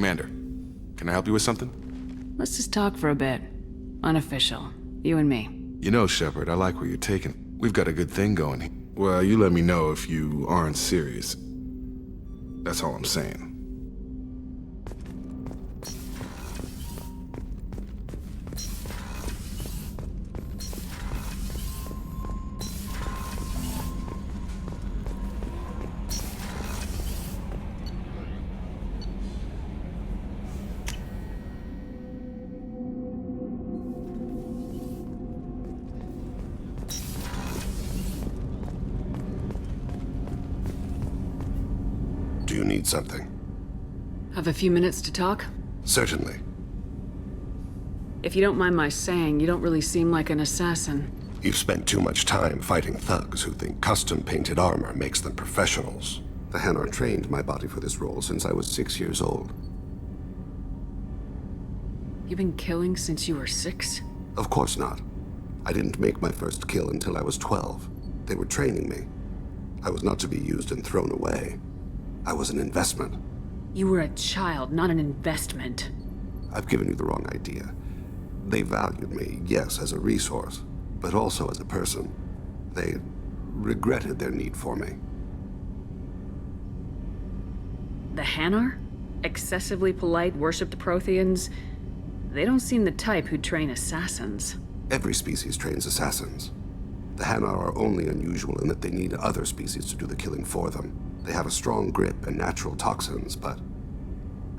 Commander, can I help you with something? Let's just talk for a bit. Unofficial. You and me. You know, Shepard, I like where you're taking. We've got a good thing going here. Well, you let me know if you aren't serious. That's all I'm saying. Do you need something? Have a few minutes to talk? Certainly. If you don't mind my saying, you don't really seem like an assassin. You've spent too much time fighting thugs who think custom-painted armor makes them professionals. The Hanar trained my body for this role since I was 6 years old. You've been killing since you were 6? Of course not. I didn't make my first kill until I was 12. They were training me. I was not to be used and thrown away. I was an investment. You were a child, not an investment. I've given you the wrong idea. They valued me, yes, as a resource, but also as a person. They regretted their need for me. The Hanar? Excessively polite, worship the Protheans? They don't seem the type who'd train assassins. Every species trains assassins. The Hanar are only unusual in that they need other species to do the killing for them. They have a strong grip and natural toxins, but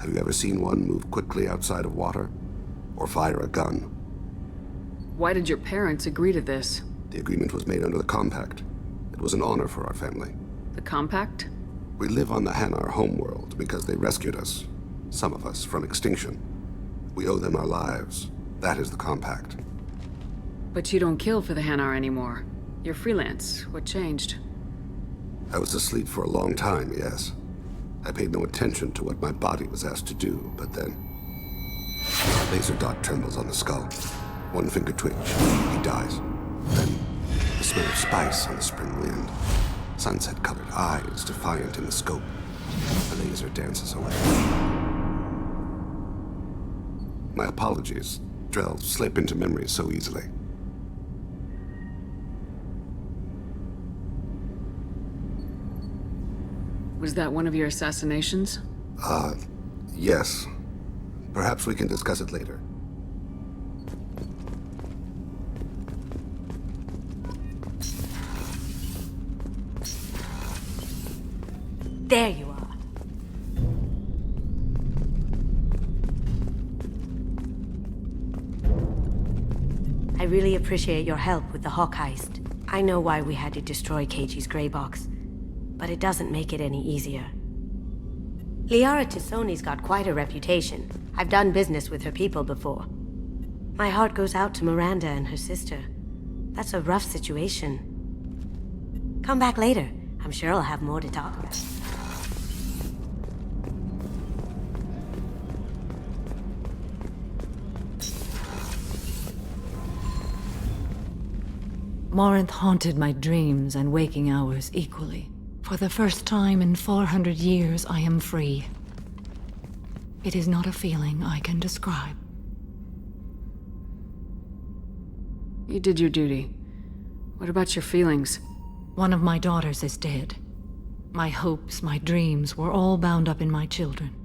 have you ever seen one move quickly outside of water? Or fire a gun? Why did your parents agree to this? The agreement was made under the Compact. It was an honor for our family. The Compact? We live on the Hanar homeworld because they rescued us, some of us, from extinction. We owe them our lives. That is the Compact. But you don't kill for the Hanar anymore. You're freelance. What changed? I was asleep for a long time, yes. I paid no attention to what my body was asked to do, but then... a laser dot trembles on the skull. One finger twitch. He dies. Then, the smell of spice on the spring wind. Sunset-colored eyes, defiant in the scope. The laser dances away. My apologies. Drell slip into memory so easily. Was that one of your assassinations? Yes. Perhaps we can discuss it later. There you are. I really appreciate your help with the Hawk heist. I know why we had to destroy Keiji's gray box, but it doesn't make it any easier. Liara Tisoni's got quite a reputation. I've done business with her people before. My heart goes out to Miranda and her sister. That's a rough situation. Come back later. I'm sure I'll have more to talk about. Morinth haunted my dreams and waking hours equally. For the first time in 400 years, I am free. It is not a feeling I can describe. You did your duty. What about your feelings? One of my daughters is dead. My hopes, my dreams were all bound up in my children.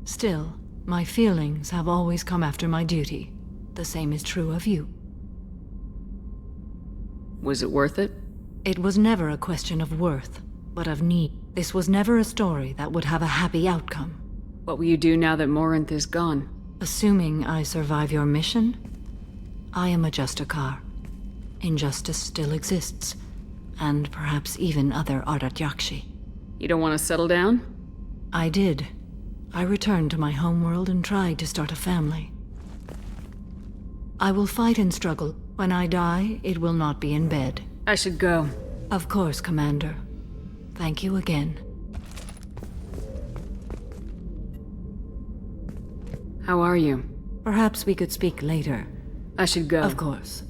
Still, my feelings have always come after my duty. The same is true of you. Was it worth it? It was never a question of worth, but of need. This was never a story that would have a happy outcome. What will you do now that Morinth is gone? Assuming I survive your mission, I am a Justicar. Injustice still exists, and perhaps even other Ardatyakshi. You don't want to settle down? I did. I returned to my homeworld and tried to start a family. I will fight and struggle. When I die, it will not be in bed. I should go. Of course, Commander. Thank you again. How are you? Perhaps we could speak later. I should go. Of course.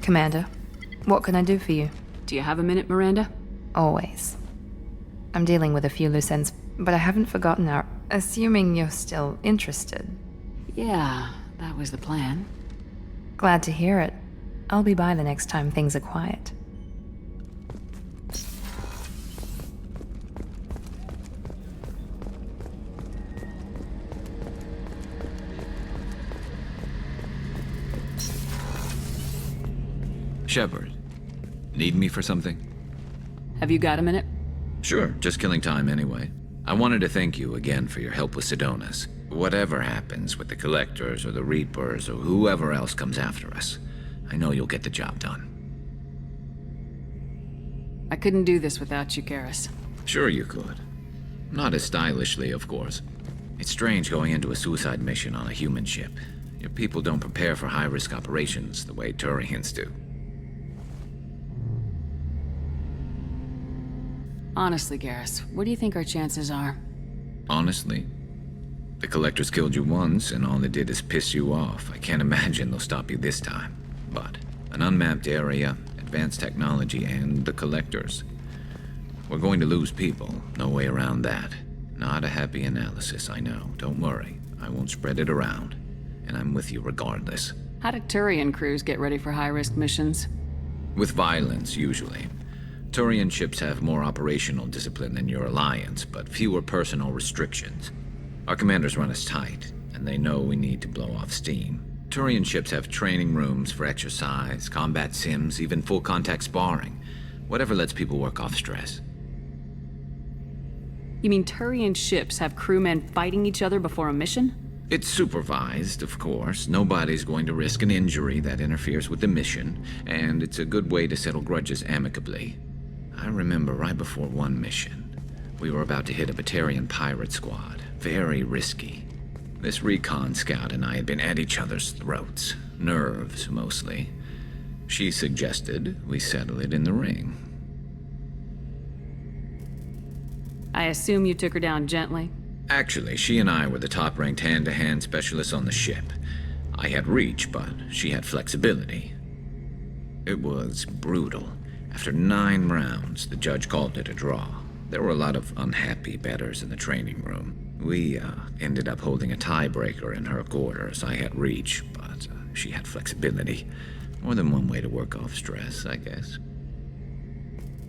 Commander, what can I do for you? Do you have a minute, Miranda? Always. I'm dealing with a few loose ends, but I haven't forgotten our... Assuming you're still interested. Yeah, that was the plan. Glad to hear it. I'll be by the next time things are quiet. Shepard, need me for something? Have you got a minute? Sure, just killing time anyway. I wanted to thank you again for your help with Sidonis. Whatever happens with the Collectors or the Reapers or whoever else comes after us, I know you'll get the job done. I couldn't do this without you, Garrus. Sure you could. Not as stylishly, of course. It's strange going into a suicide mission on a human ship. Your people don't prepare for high-risk operations the way Turians do. Honestly, Garrus, what do you think our chances are? Honestly, the Collectors killed you once, and all they did is piss you off. I can't imagine they'll stop you this time. But an unmapped area, advanced technology, and the Collectors. We're going to lose people. No way around that. Not a happy analysis, I know. Don't worry. I won't spread it around. And I'm with you regardless. How do Turian crews get ready for high-risk missions? With violence, usually. Turian ships have more operational discipline than your alliance, but fewer personal restrictions. Our commanders run us tight, and they know we need to blow off steam. Turian ships have training rooms for exercise, combat sims, even full-contact sparring. Whatever lets people work off stress. You mean Turian ships have crewmen fighting each other before a mission? It's supervised, of course. Nobody's going to risk an injury that interferes with the mission, and it's a good way to settle grudges amicably. I remember right before one mission, we were about to hit a Batarian pirate squad. Very risky. This recon scout and I had been at each other's throats. Nerves, mostly. She suggested we settle it in the ring. I assume you took her down gently? Actually, she and I were the top-ranked hand-to-hand specialists on the ship. I had reach, but she had flexibility. It was brutal. After 9 rounds, the judge called it a draw. There were a lot of unhappy bettors in the training room. We ended up holding a tiebreaker in her quarters. I had reach, but she had flexibility. More than one way to work off stress, I guess.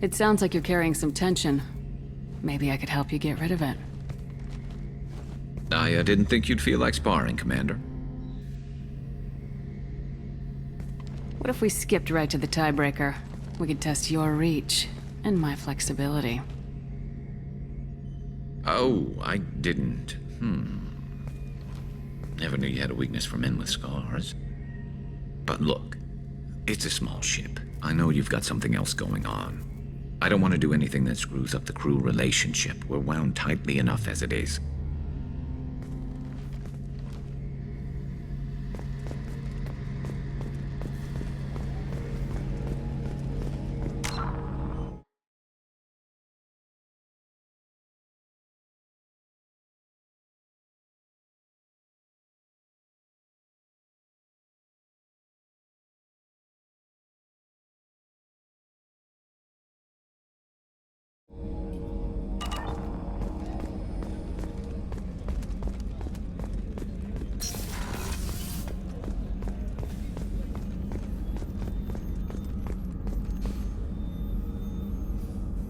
It sounds like you're carrying some tension. Maybe I could help you get rid of it. I didn't think you'd feel like sparring, Commander. What if we skipped right to the tiebreaker? We could test your reach and my flexibility. Oh, I didn't. Never knew you had a weakness for men with scars. But look, it's a small ship. I know you've got something else going on. I don't want to do anything that screws up the crew relationship. We're wound tightly enough as it is.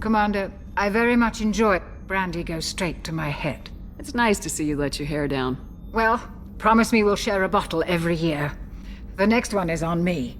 Commander, I very much enjoy it. Brandy goes straight to my head. It's nice to see you let your hair down. Well, promise me we'll share a bottle every year. The next one is on me.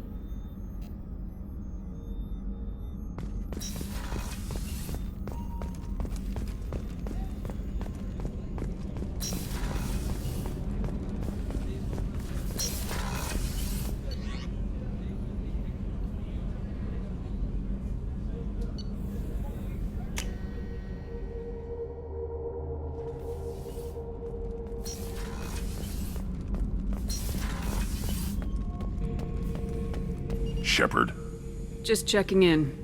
Shepard. Just checking in.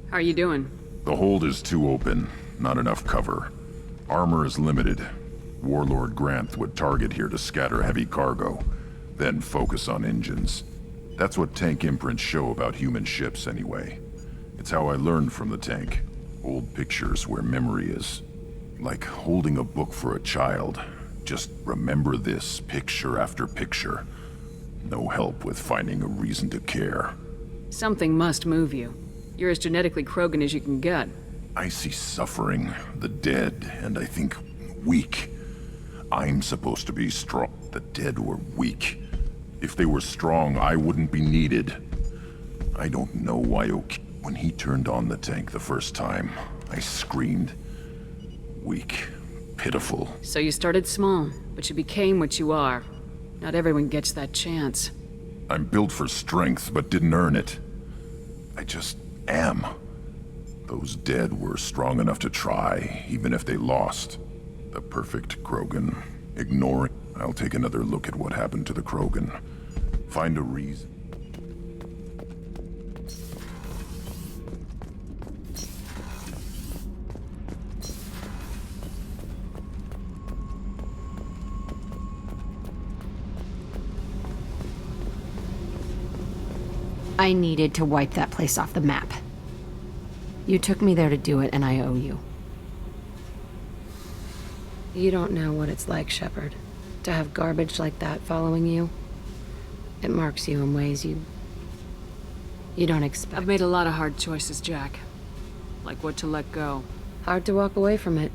How are you doing? The hold is too open. Not enough cover. Armor is limited. Warlord Granth would target here to scatter heavy cargo, then focus on engines. That's what tank imprints show about human ships, anyway. It's how I learned from the tank. Old pictures where memory is. Like holding a book for a child. Just remember this, picture after picture. No help with finding a reason to care. Something must move you. You're as genetically Krogan as you can get. I see suffering, the dead, and I think weak. I'm supposed to be strong. The dead were weak. If they were strong, I wouldn't be needed. I don't know why when he turned on the tank the first time, I screamed. Weak. Pitiful. So you started small, but you became what you are. Not everyone gets that chance. I'm built for strength, but didn't earn it. I just am. Those dead were strong enough to try, even if they lost. The perfect Krogan. Ignoring. I'll take another look at what happened to the Krogan. Find a reason. I needed to wipe that place off the map. You took me there to do it, and I owe you. You don't know what it's like, Shepard, to have garbage like that following you. It marks you in ways you don't expect. I've made a lot of hard choices, Jack. Like what to let go. Hard to walk away from it.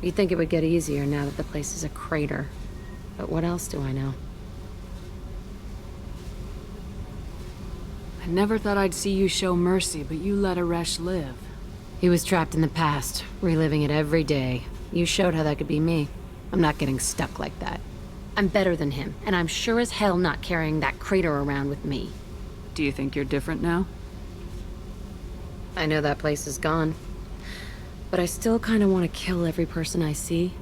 You'd think it would get easier now that the place is a crater. But what else do I know? I never thought I'd see you show mercy, but you let Aresh live. He was trapped in the past, reliving it every day. You showed how that could be me. I'm not getting stuck like that. I'm better than him, and I'm sure as hell not carrying that crater around with me. Do you think you're different now? I know that place is gone. But I still kind of want to kill every person I see.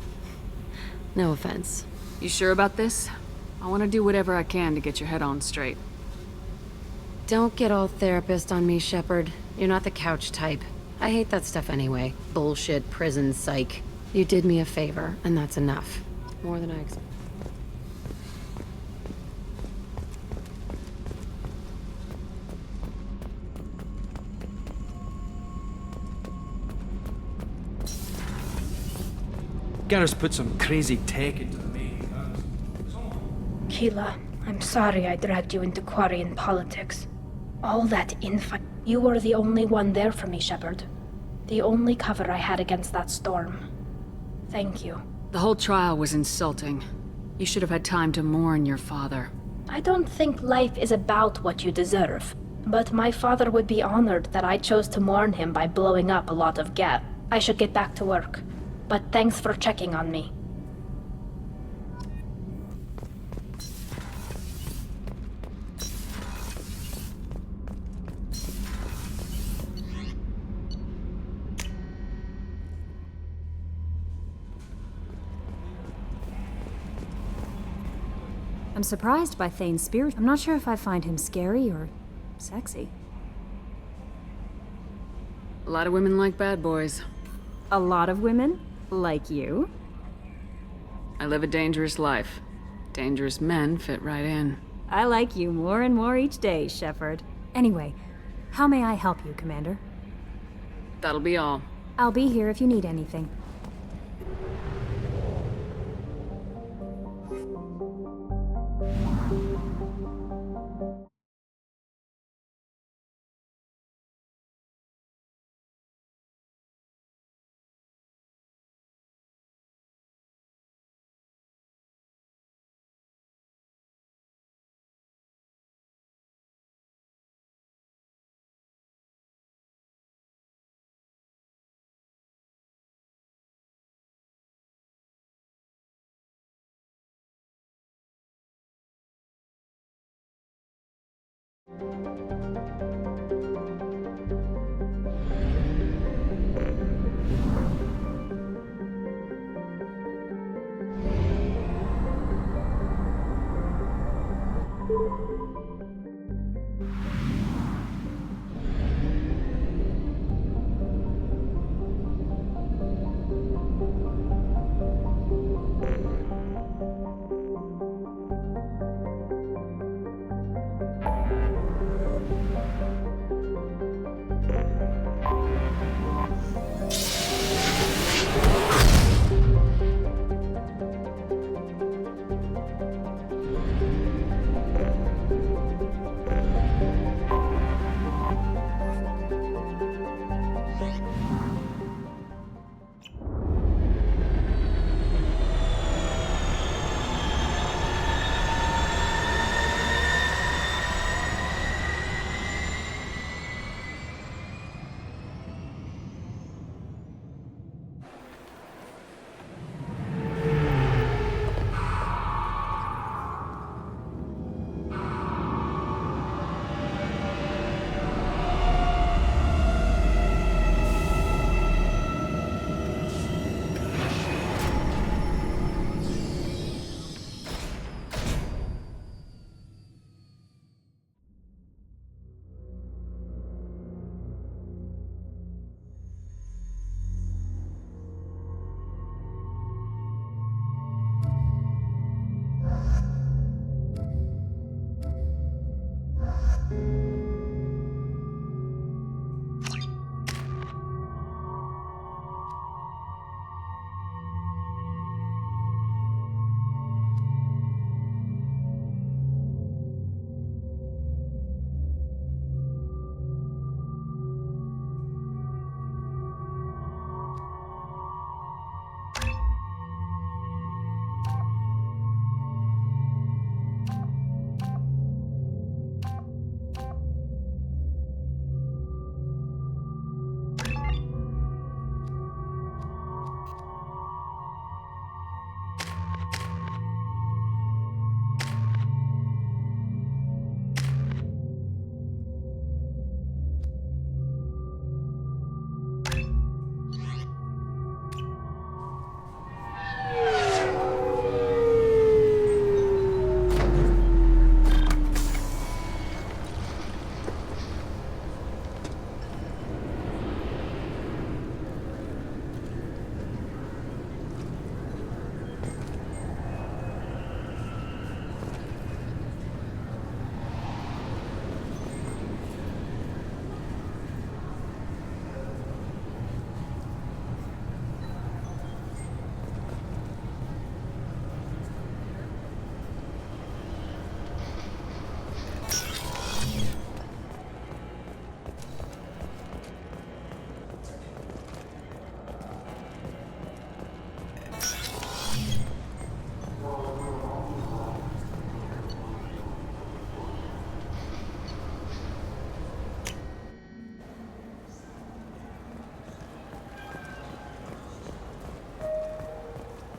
No offense. You sure about this? I want to do whatever I can to get your head on straight. Don't get all therapist on me, Shepard. You're not the couch type. I hate that stuff anyway. Bullshit, prison, psych. You did me a favor, and that's enough. More than I expected. Garrus put some crazy tech into the main. Keela, I'm sorry I dragged you into Quarian politics. All that infight. You were the only one there for me, Shepard. The only cover I had against that storm. Thank you. The whole trial was insulting. You should have had time to mourn your father. I don't think life is about what you deserve, but my father would be honored that I chose to mourn him by blowing up a lot of gas. I should get back to work, but thanks for checking on me. I'm surprised by Thane's spirit. I'm not sure if I find him scary or sexy. A lot of women like bad boys. A lot of women? Like you? I live a dangerous life. Dangerous men fit right in. I like you more and more each day, Shepard. Anyway, how may I help you, Commander? That'll be all. I'll be here if you need anything.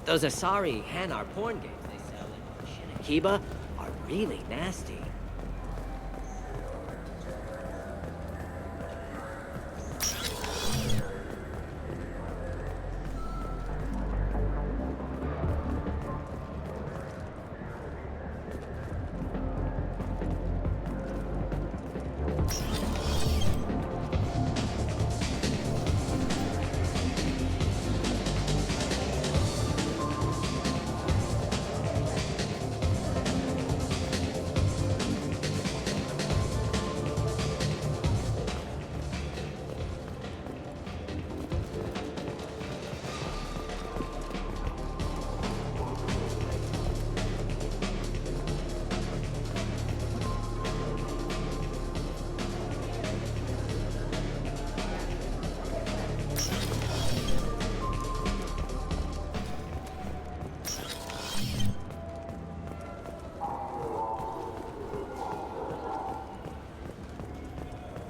Those Asari Hanar porn games they sell in Shinakiba are really nasty.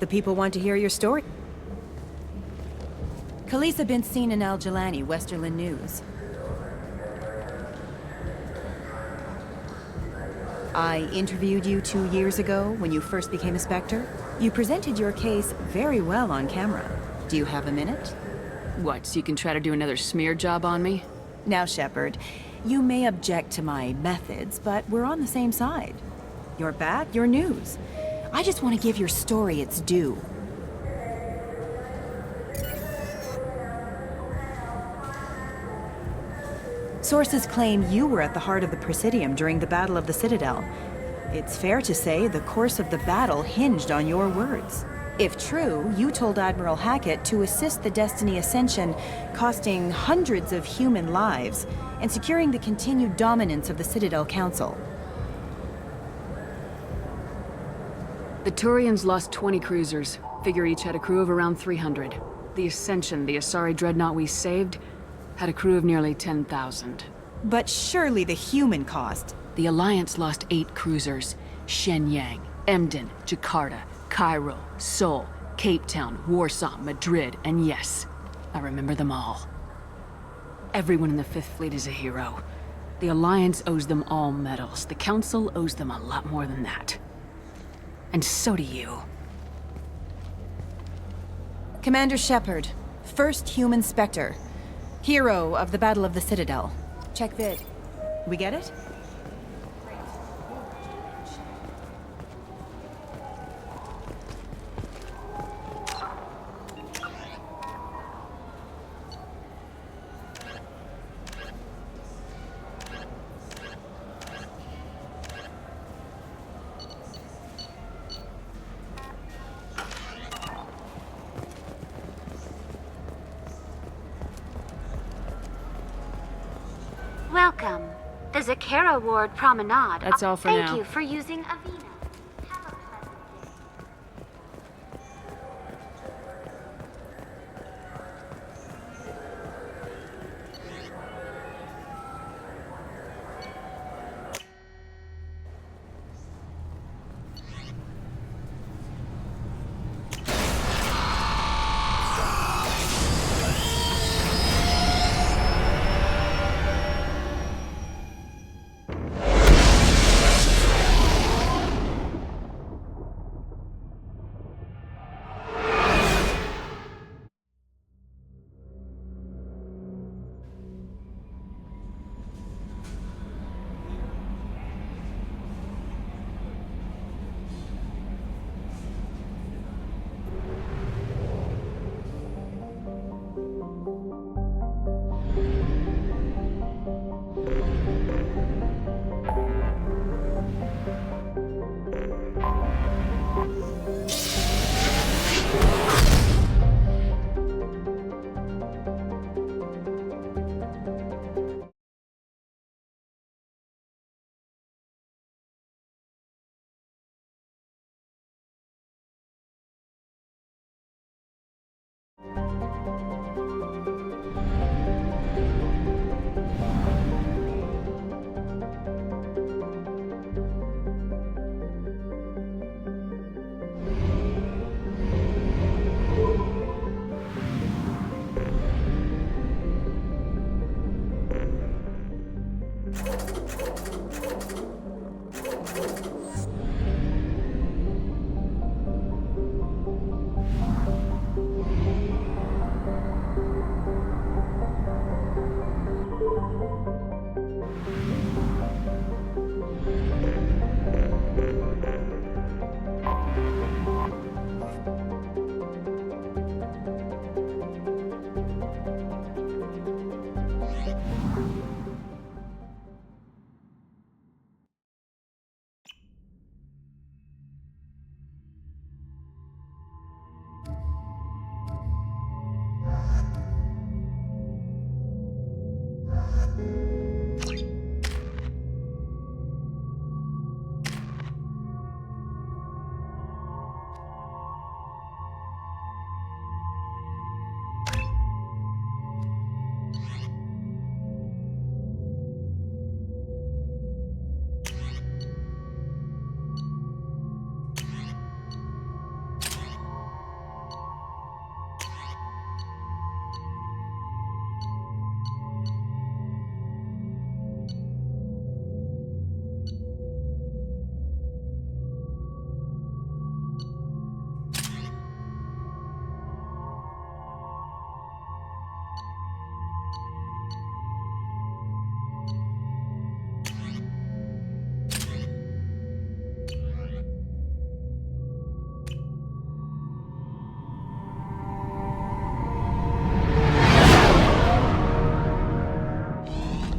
The people want to hear your story. Khaleesa been seen in Al-Jalani, Westerland News. I interviewed you 2 years ago when you first became a Spectre. You presented your case very well on camera. Do you have a minute? What, so you can try to do another smear job on me? Now, Shepard, you may object to my methods, but we're on the same side. You're back, your news. I just want to give your story its due. Sources claim you were at the heart of the Presidium during the Battle of the Citadel. It's fair to say the course of the battle hinged on your words. If true, you told Admiral Hackett to assist the Destiny Ascension, costing hundreds of human lives, and securing the continued dominance of the Citadel Council. The Turians lost 20 cruisers. Figure each had a crew of around 300. The Ascension, the Asari dreadnought we saved, had a crew of nearly 10,000. But surely the human cost. The Alliance lost 8 cruisers. Shenyang, Emden, Jakarta, Cairo, Seoul, Cape Town, Warsaw, Madrid, and yes, I remember them all. Everyone in the Fifth Fleet is a hero. The Alliance owes them all medals. The Council owes them a lot more than that. And so do you. Commander Shepard, first human Spectre. Hero of the Battle of the Citadel. Check vid. We get it? Welcome. The Zakera Ward Promenade. That's all for now. Thank you for using Avena.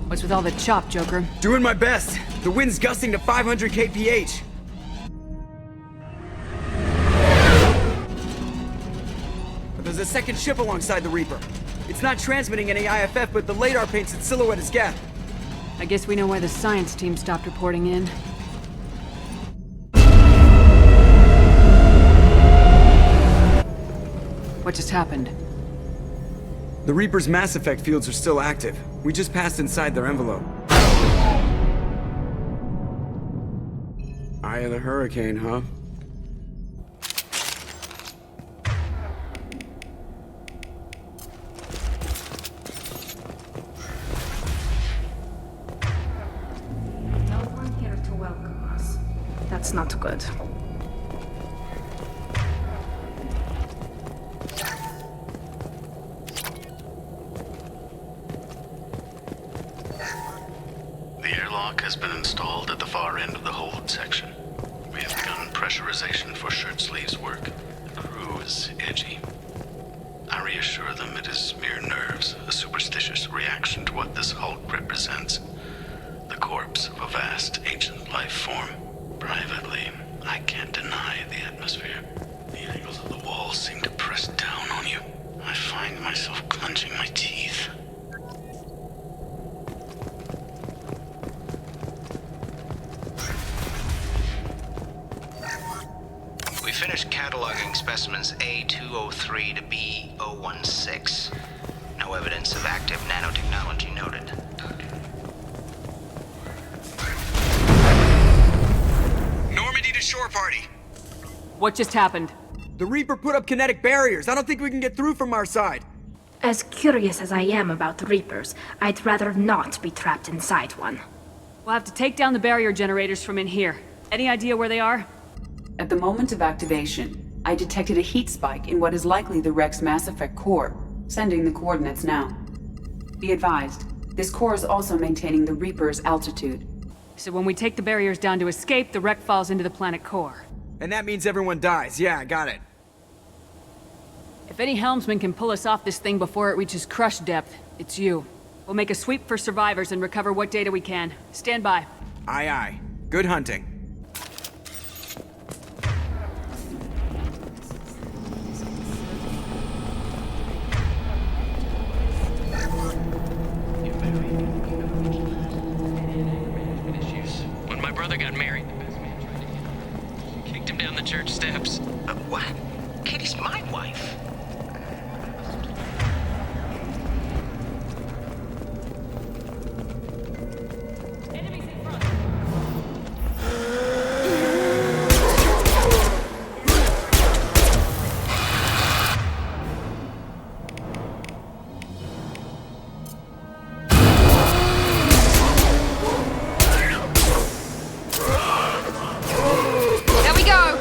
What's with all the chop, Joker? Doing my best. The wind's gusting to 500 kph. But there's a second ship alongside the Reaper. It's not transmitting any IFF, but the radar paints its silhouette as Geth. I guess we know why the science team stopped reporting in. What just happened? The Reaper's Mass Effect fields are still active. We just passed inside their envelope. Eye of the Hurricane, huh? No one here to welcome us. That's not good. Has been installed at the far end of the hold section. We have begun pressurization for shirt sleeves work. The crew is edgy. I reassure them it is mere nerves, a superstitious reaction to what this hulk represents. The corpse of a vast, ancient life form. Privately, I can't deny the atmosphere. The angles of the walls seem to press down on you. I find myself clenching my teeth. We finished cataloging specimens A203 to B016. No evidence of active nanotechnology noted. Normandy to shore party. What just happened? The Reaper put up kinetic barriers. I don't think we can get through from our side. As curious as I am about the Reapers, I'd rather not be trapped inside one. We'll have to take down the barrier generators from in here. Any idea where they are? At the moment of activation, I detected a heat spike in what is likely the Rex Mass Effect core, sending the coordinates now. Be advised, this core is also maintaining the Reaper's altitude. So when we take the barriers down to escape, the wreck falls into the planet core. And that means everyone dies. Yeah, I got it. If any helmsman can pull us off this thing before it reaches crush depth, it's you. We'll make a sweep for survivors and recover what data we can. Stand by. Aye, aye. Good hunting. When my brother got married, the best man tried to kicked him down the church steps. What? Katie's my wife. There we go!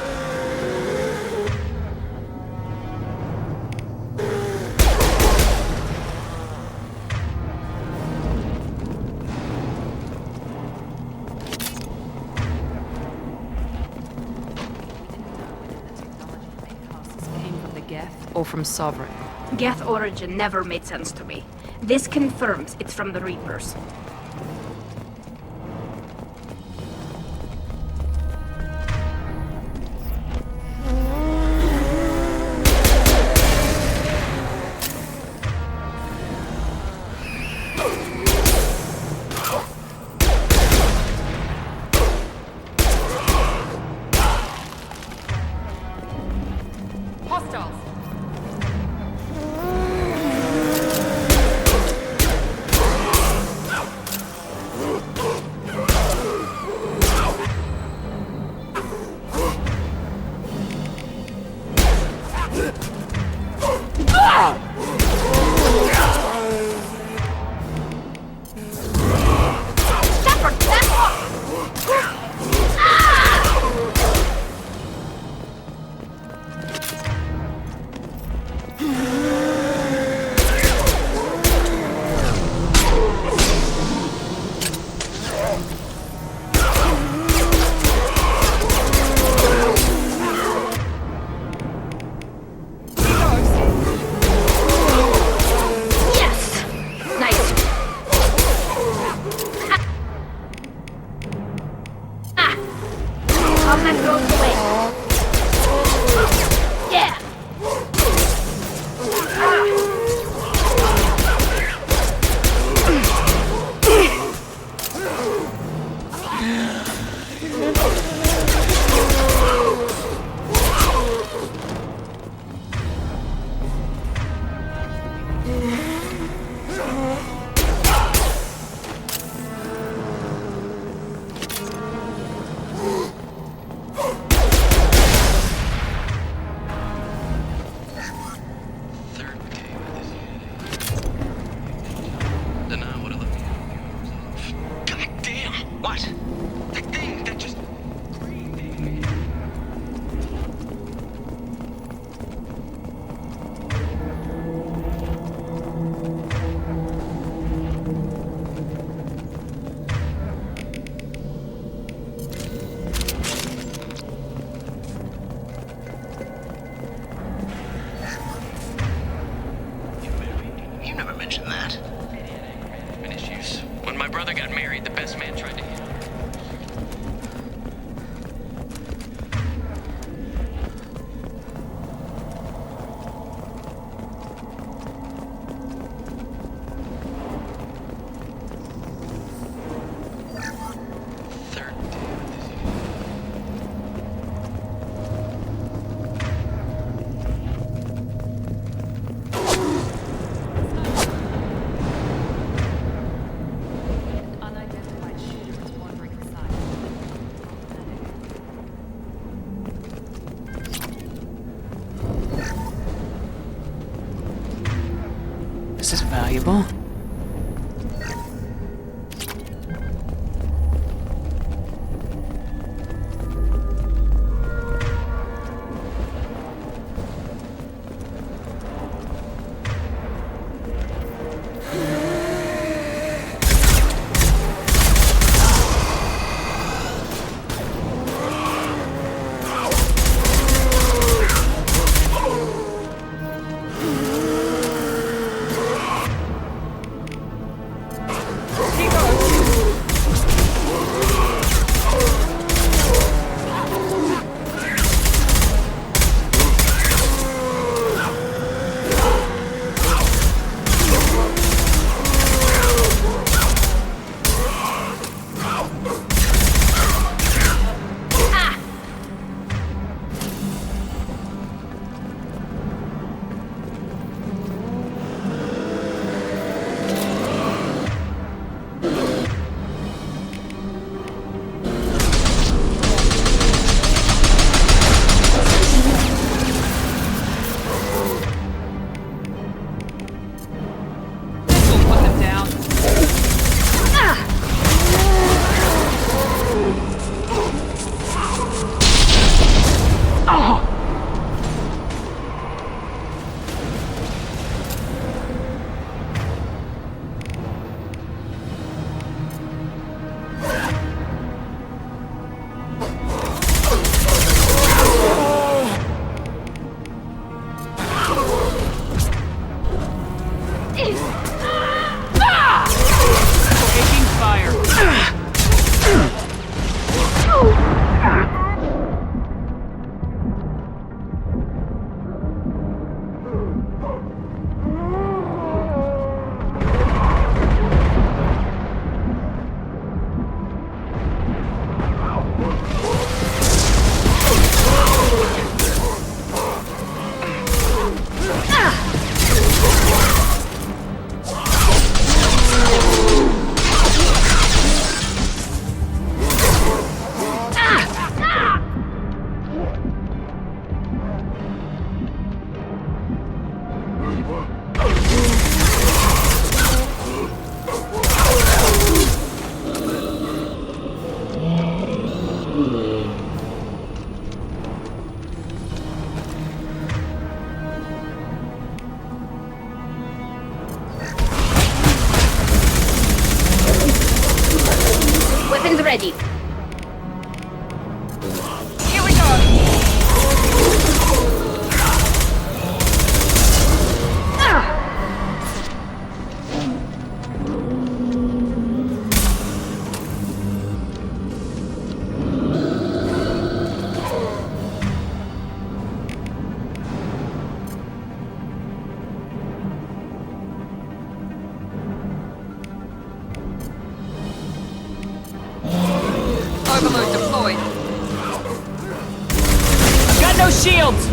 Came from the Geth or from Sovereign? Geth origin never made sense to me. This confirms it's from the Reapers. Hostiles! This is valuable. Weapons ready. Here we go. Overload deployed. I've got no shields!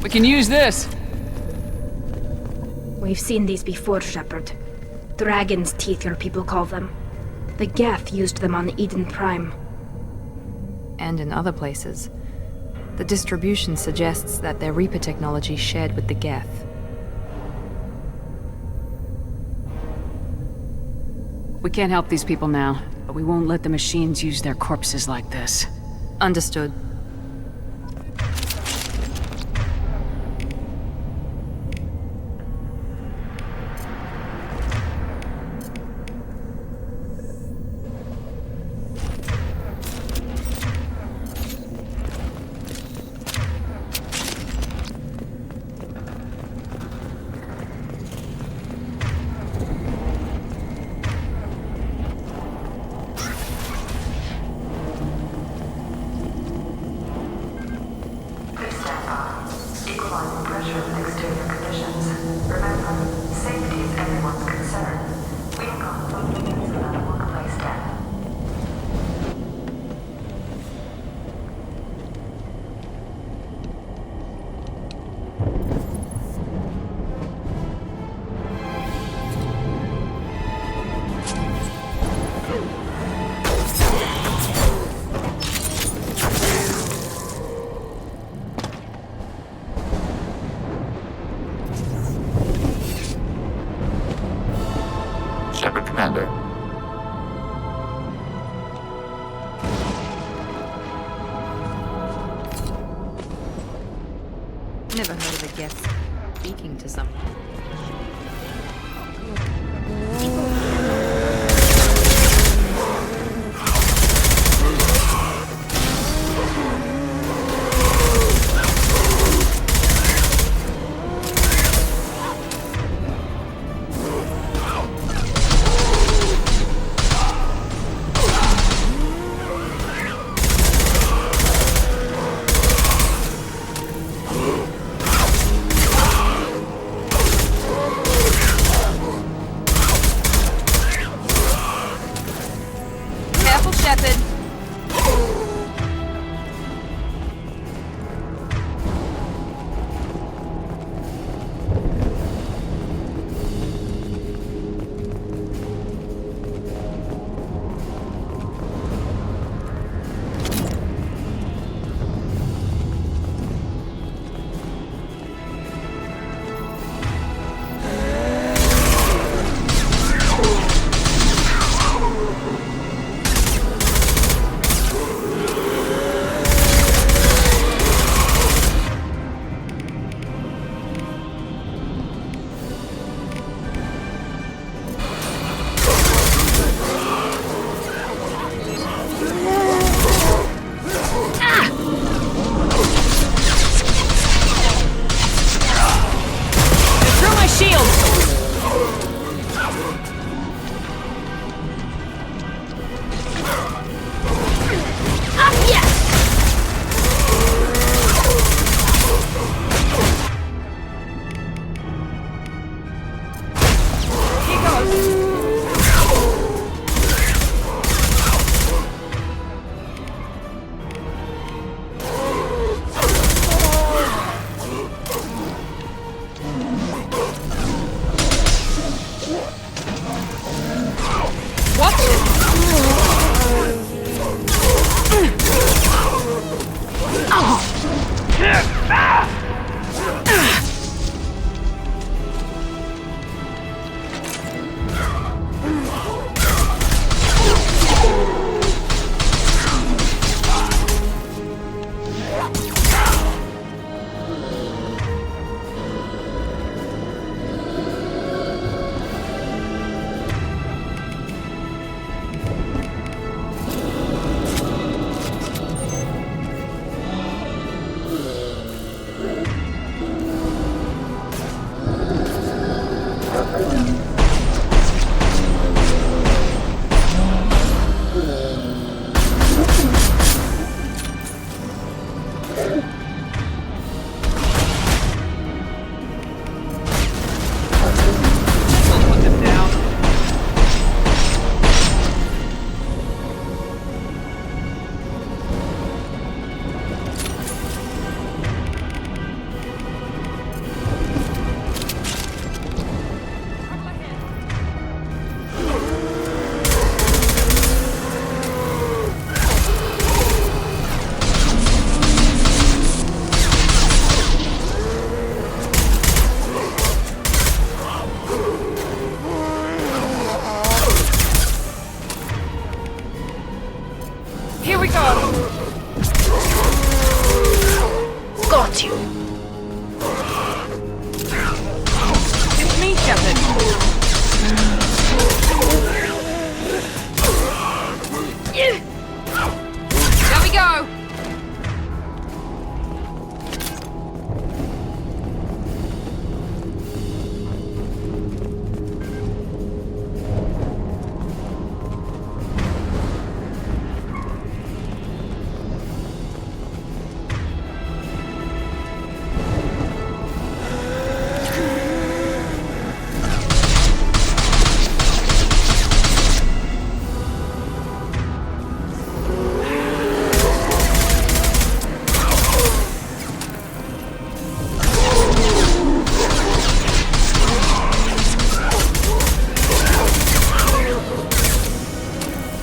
We can use this. We've seen these before, Shepard. Dragon's teeth, your people call them. The Geth used them on Eden Prime. And in other places. The distribution suggests that their Reaper technology shared with the Geth. We can't help these people now, But we won't let the machines use their corpses like this. Understood.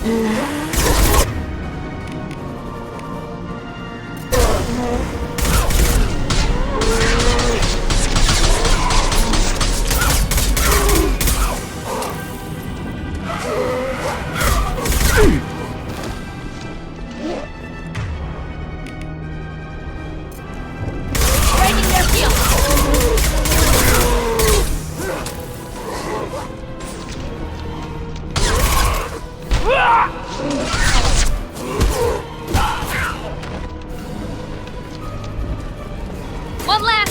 Breaking their shield. One last.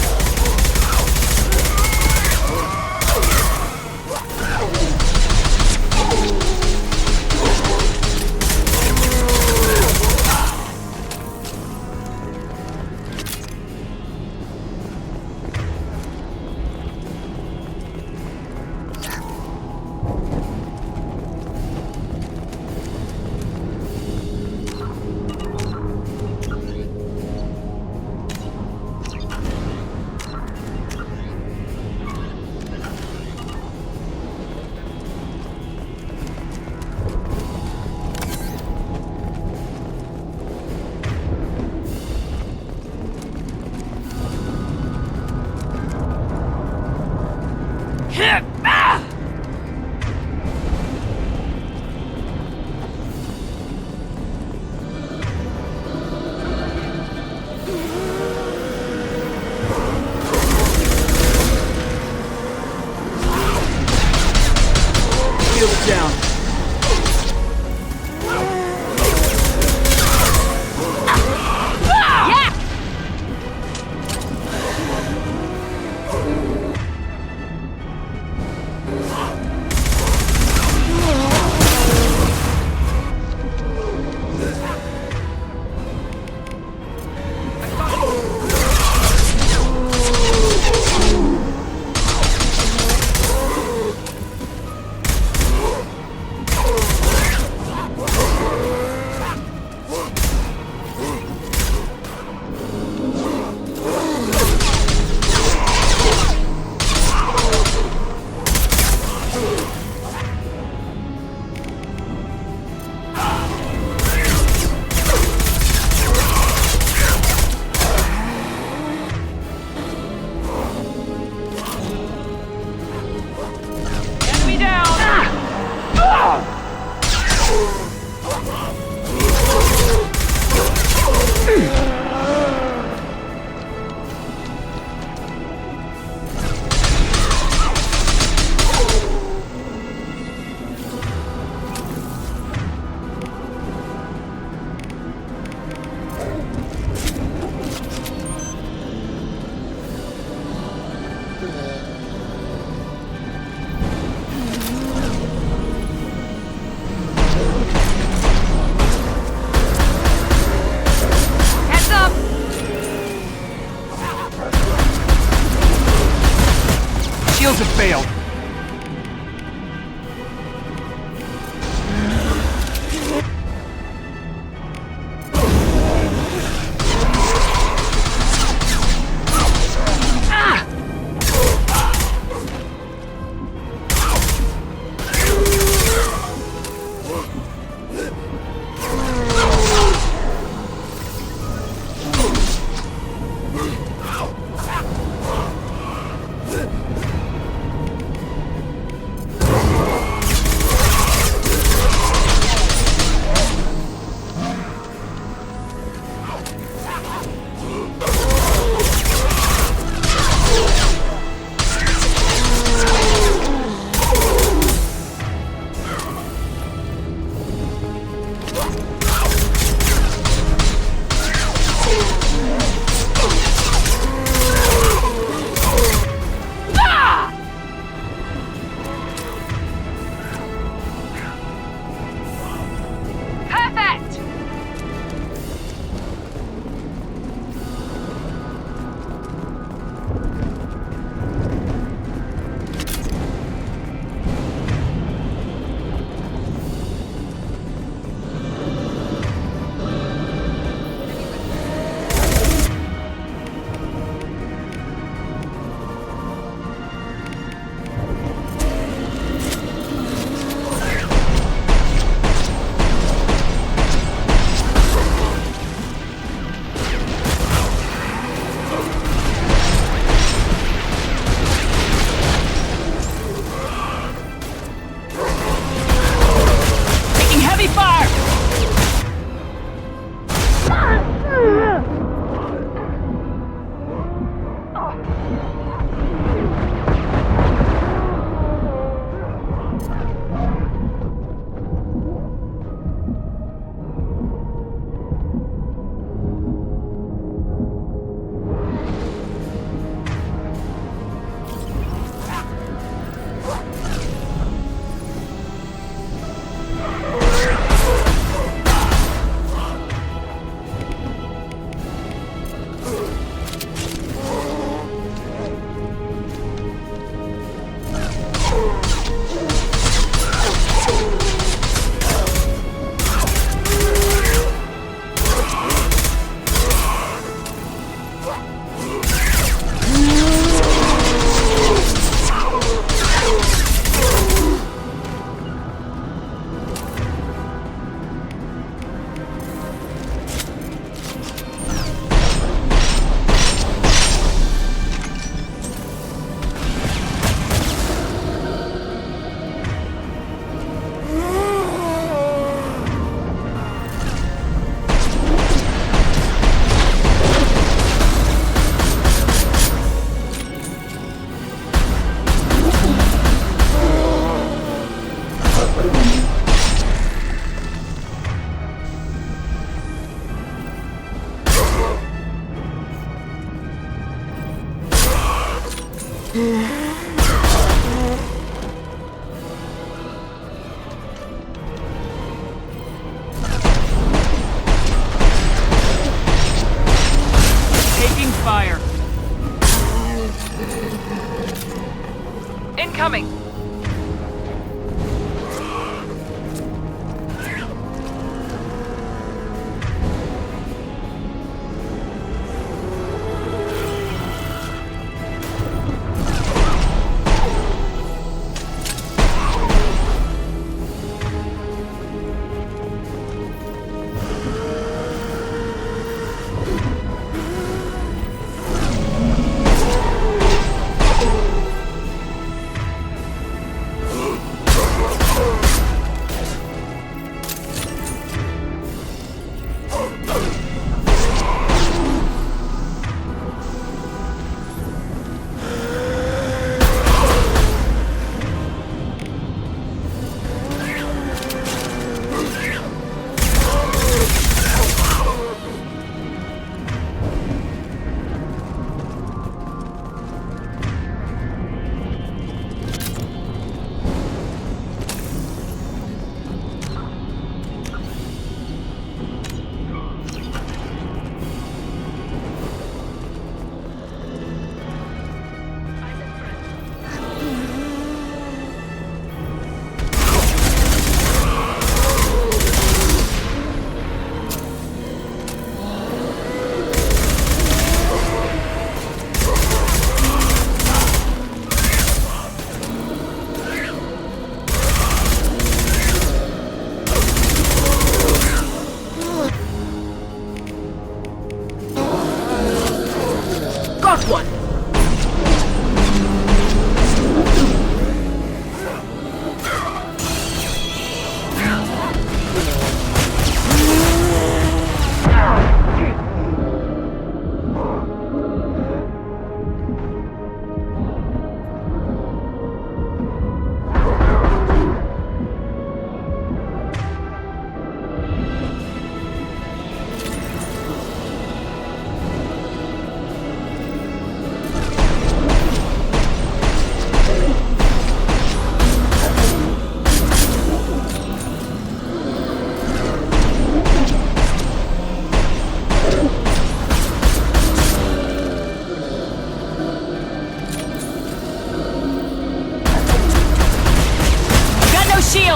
Shields down. Yeah!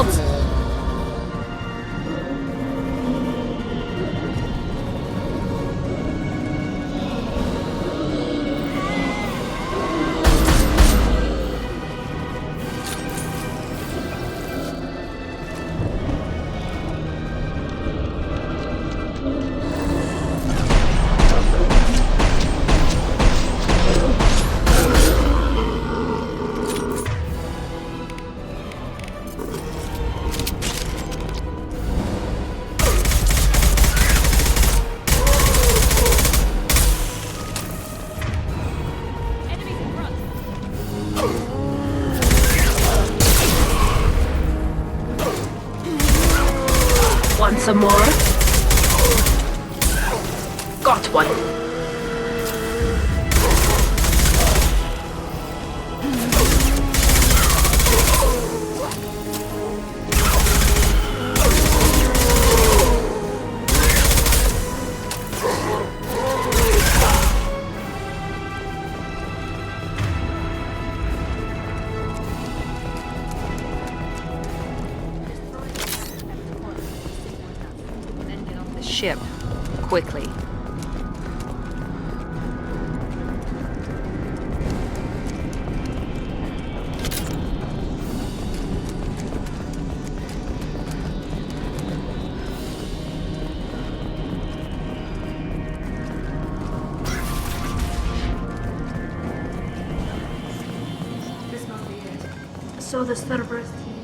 shields! Want some more? Got one. Ship. Quickly. This must be it. So the Cerberus team.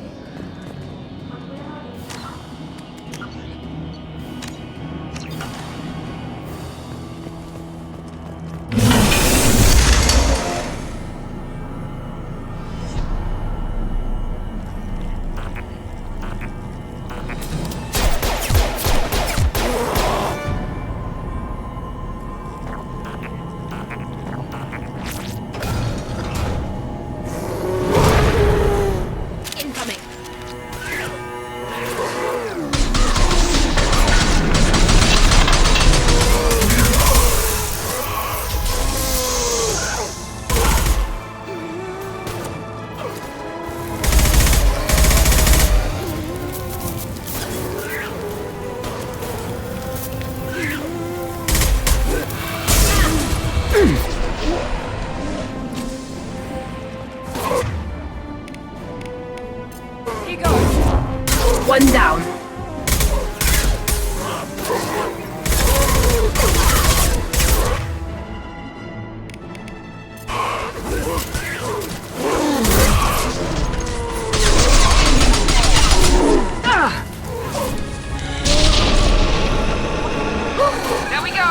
One down. There we go!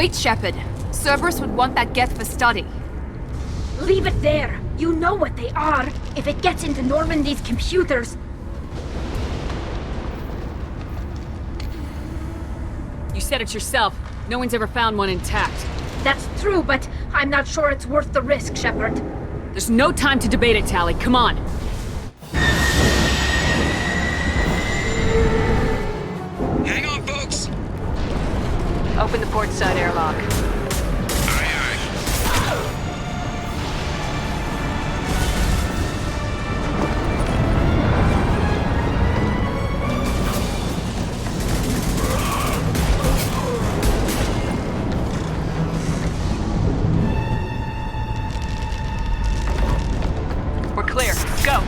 Wait, Shepard. Cerberus would want that Geth for study. Leave it there. You know what they are. If it gets into Normandy's computers... You said it yourself. No one's ever found one intact. That's true, but I'm not sure it's worth the risk, Shepard. There's no time to debate it, Tally. Come on. Hang on, folks! Open the port side airlock. We're clear. Go.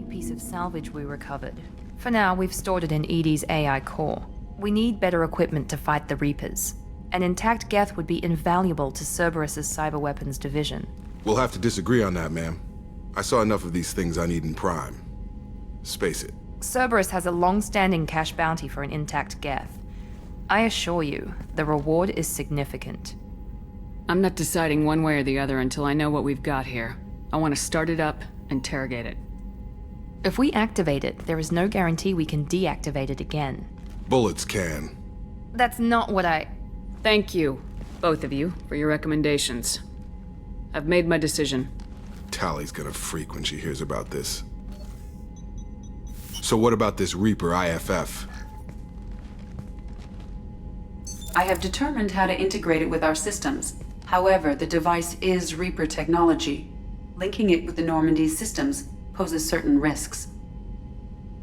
Piece of salvage we recovered. For now, we've stored it in Edie's AI core. We need better equipment to fight the Reapers. An intact Geth would be invaluable to Cerberus's cyber weapons division. We'll have to disagree on that, ma'am. I saw enough of these things I need in Prime. Space it. Cerberus has a long-standing cash bounty for an intact Geth. I assure you, the reward is significant. I'm not deciding one way or the other until I know what we've got here. I want to start it up, interrogate it. If we activate it, there is no guarantee we can deactivate it again. Bullets can. That's not what I... Thank you, both of you, for your recommendations. I've made my decision. Tally's gonna freak when she hears about this. So what about this Reaper IFF? I have determined how to integrate it with our systems. However, the device is Reaper technology. Linking it with the Normandy's systems poses certain risks.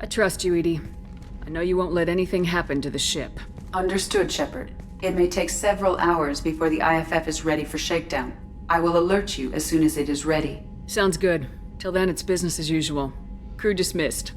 I trust you, Edie. I know you won't let anything happen to the ship. Understood, Shepard. It may take several hours before the IFF is ready for shakedown. I will alert you as soon as it is ready. Sounds good. Till then, it's business as usual. Crew dismissed.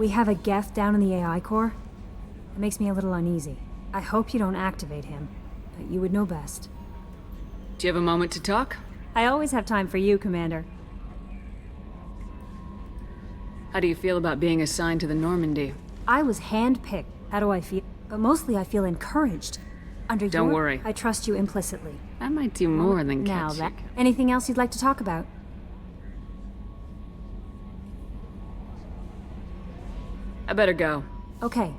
We have a Geth down in the AI core. It makes me a little uneasy. I hope you don't activate him, but you would know best. Do you have a moment to talk? I always have time for you, Commander. How do you feel about being assigned to the Normandy? I was handpicked. How do I feel? But mostly I feel encouraged. Under Don't your... worry. I trust you implicitly. I might do more than Now catch that... you. Anything else you'd like to talk about? I better go. Okay.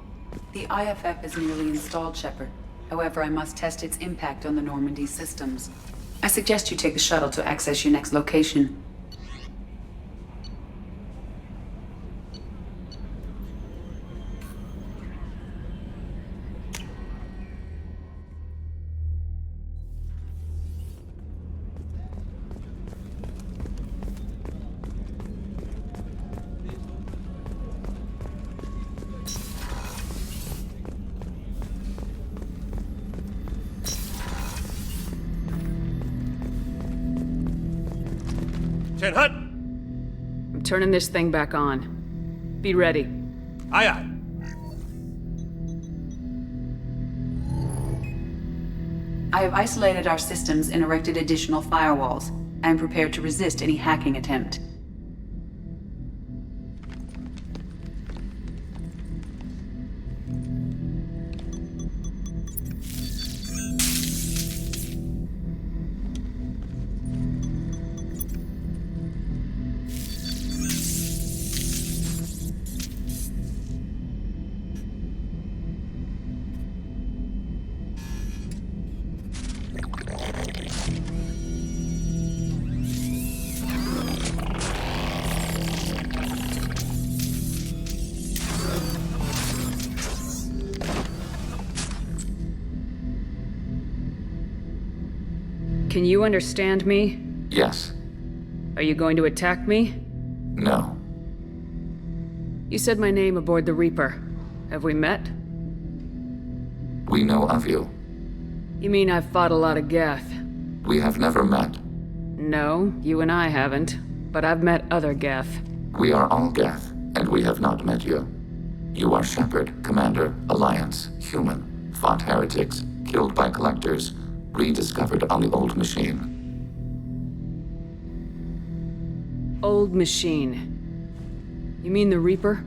The IFF is nearly installed, Shepard. However, I must test its impact on the Normandy systems. I suggest you take the shuttle to access your next location. Hut! I'm turning this thing back on. Be ready. Aye, aye. I have isolated our systems and erected additional firewalls. I am prepared to resist any hacking attempt. Can you understand me? Yes. Are you going to attack me? No. You said my name aboard the Reaper. Have we met? We know of you. You mean I've fought a lot of Geth? We have never met. No, you and I haven't. But I've met other Geth. We are all Geth, and we have not met you. You are Shepard, Commander, Alliance, human, fought heretics, killed by collectors, rediscovered on the Old Machine. Old Machine. You mean the Reaper?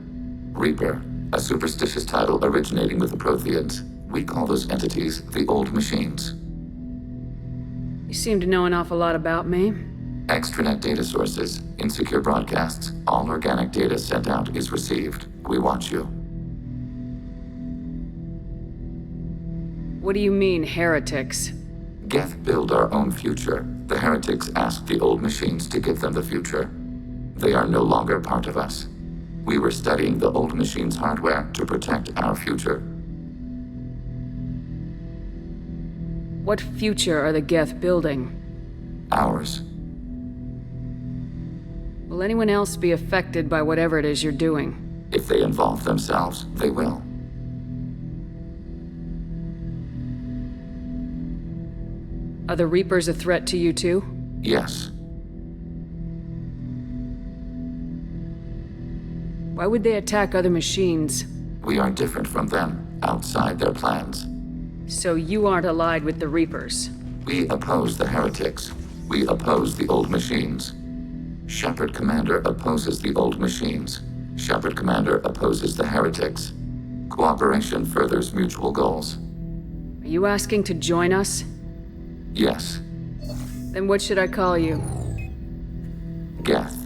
Reaper, a superstitious title originating with the Protheans. We call those entities the Old Machines. You seem to know an awful lot about me. Extranet data sources, insecure broadcasts, all organic data sent out is received. We watch you. What do you mean, heretics? Geth build our own future. The heretics asked the Old Machines to give them the future. They are no longer part of us. We were studying the Old Machines' hardware to protect our future. What future are the Geth building? Ours. Will anyone else be affected by whatever it is you're doing? If they involve themselves, they will. Are the Reapers a threat to you too? Yes. Why would they attack other machines? We are different from them, outside their plans. So you aren't allied with the Reapers? We oppose the heretics. We oppose the Old Machines. Shepard Commander opposes the Old Machines. Shepard Commander opposes the heretics. Cooperation furthers mutual goals. Are you asking to join us? Yes. Then what should I call you? Geth.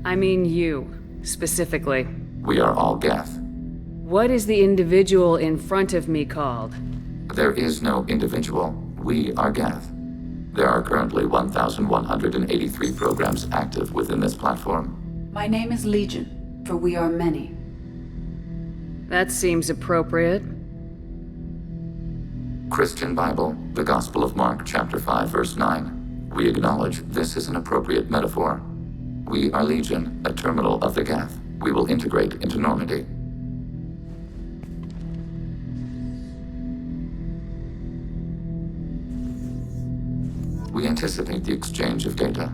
I mean you, specifically. We are all Geth. What is the individual in front of me called? There is no individual. We are Geth. There are currently 1,183 programs active within this platform. My name is Legion, for we are many. That seems appropriate. Christian Bible, the Gospel of Mark, chapter 5, verse 9. We acknowledge this is an appropriate metaphor. We are Legion, a terminal of the Geth. We will integrate into Normandy. We anticipate the exchange of data.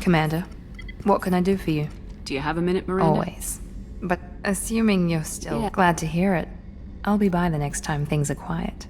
Commander, what can I do for you? Do you have a minute, Miranda? Always. But assuming you're still glad to hear it, I'll be by the next time things are quiet.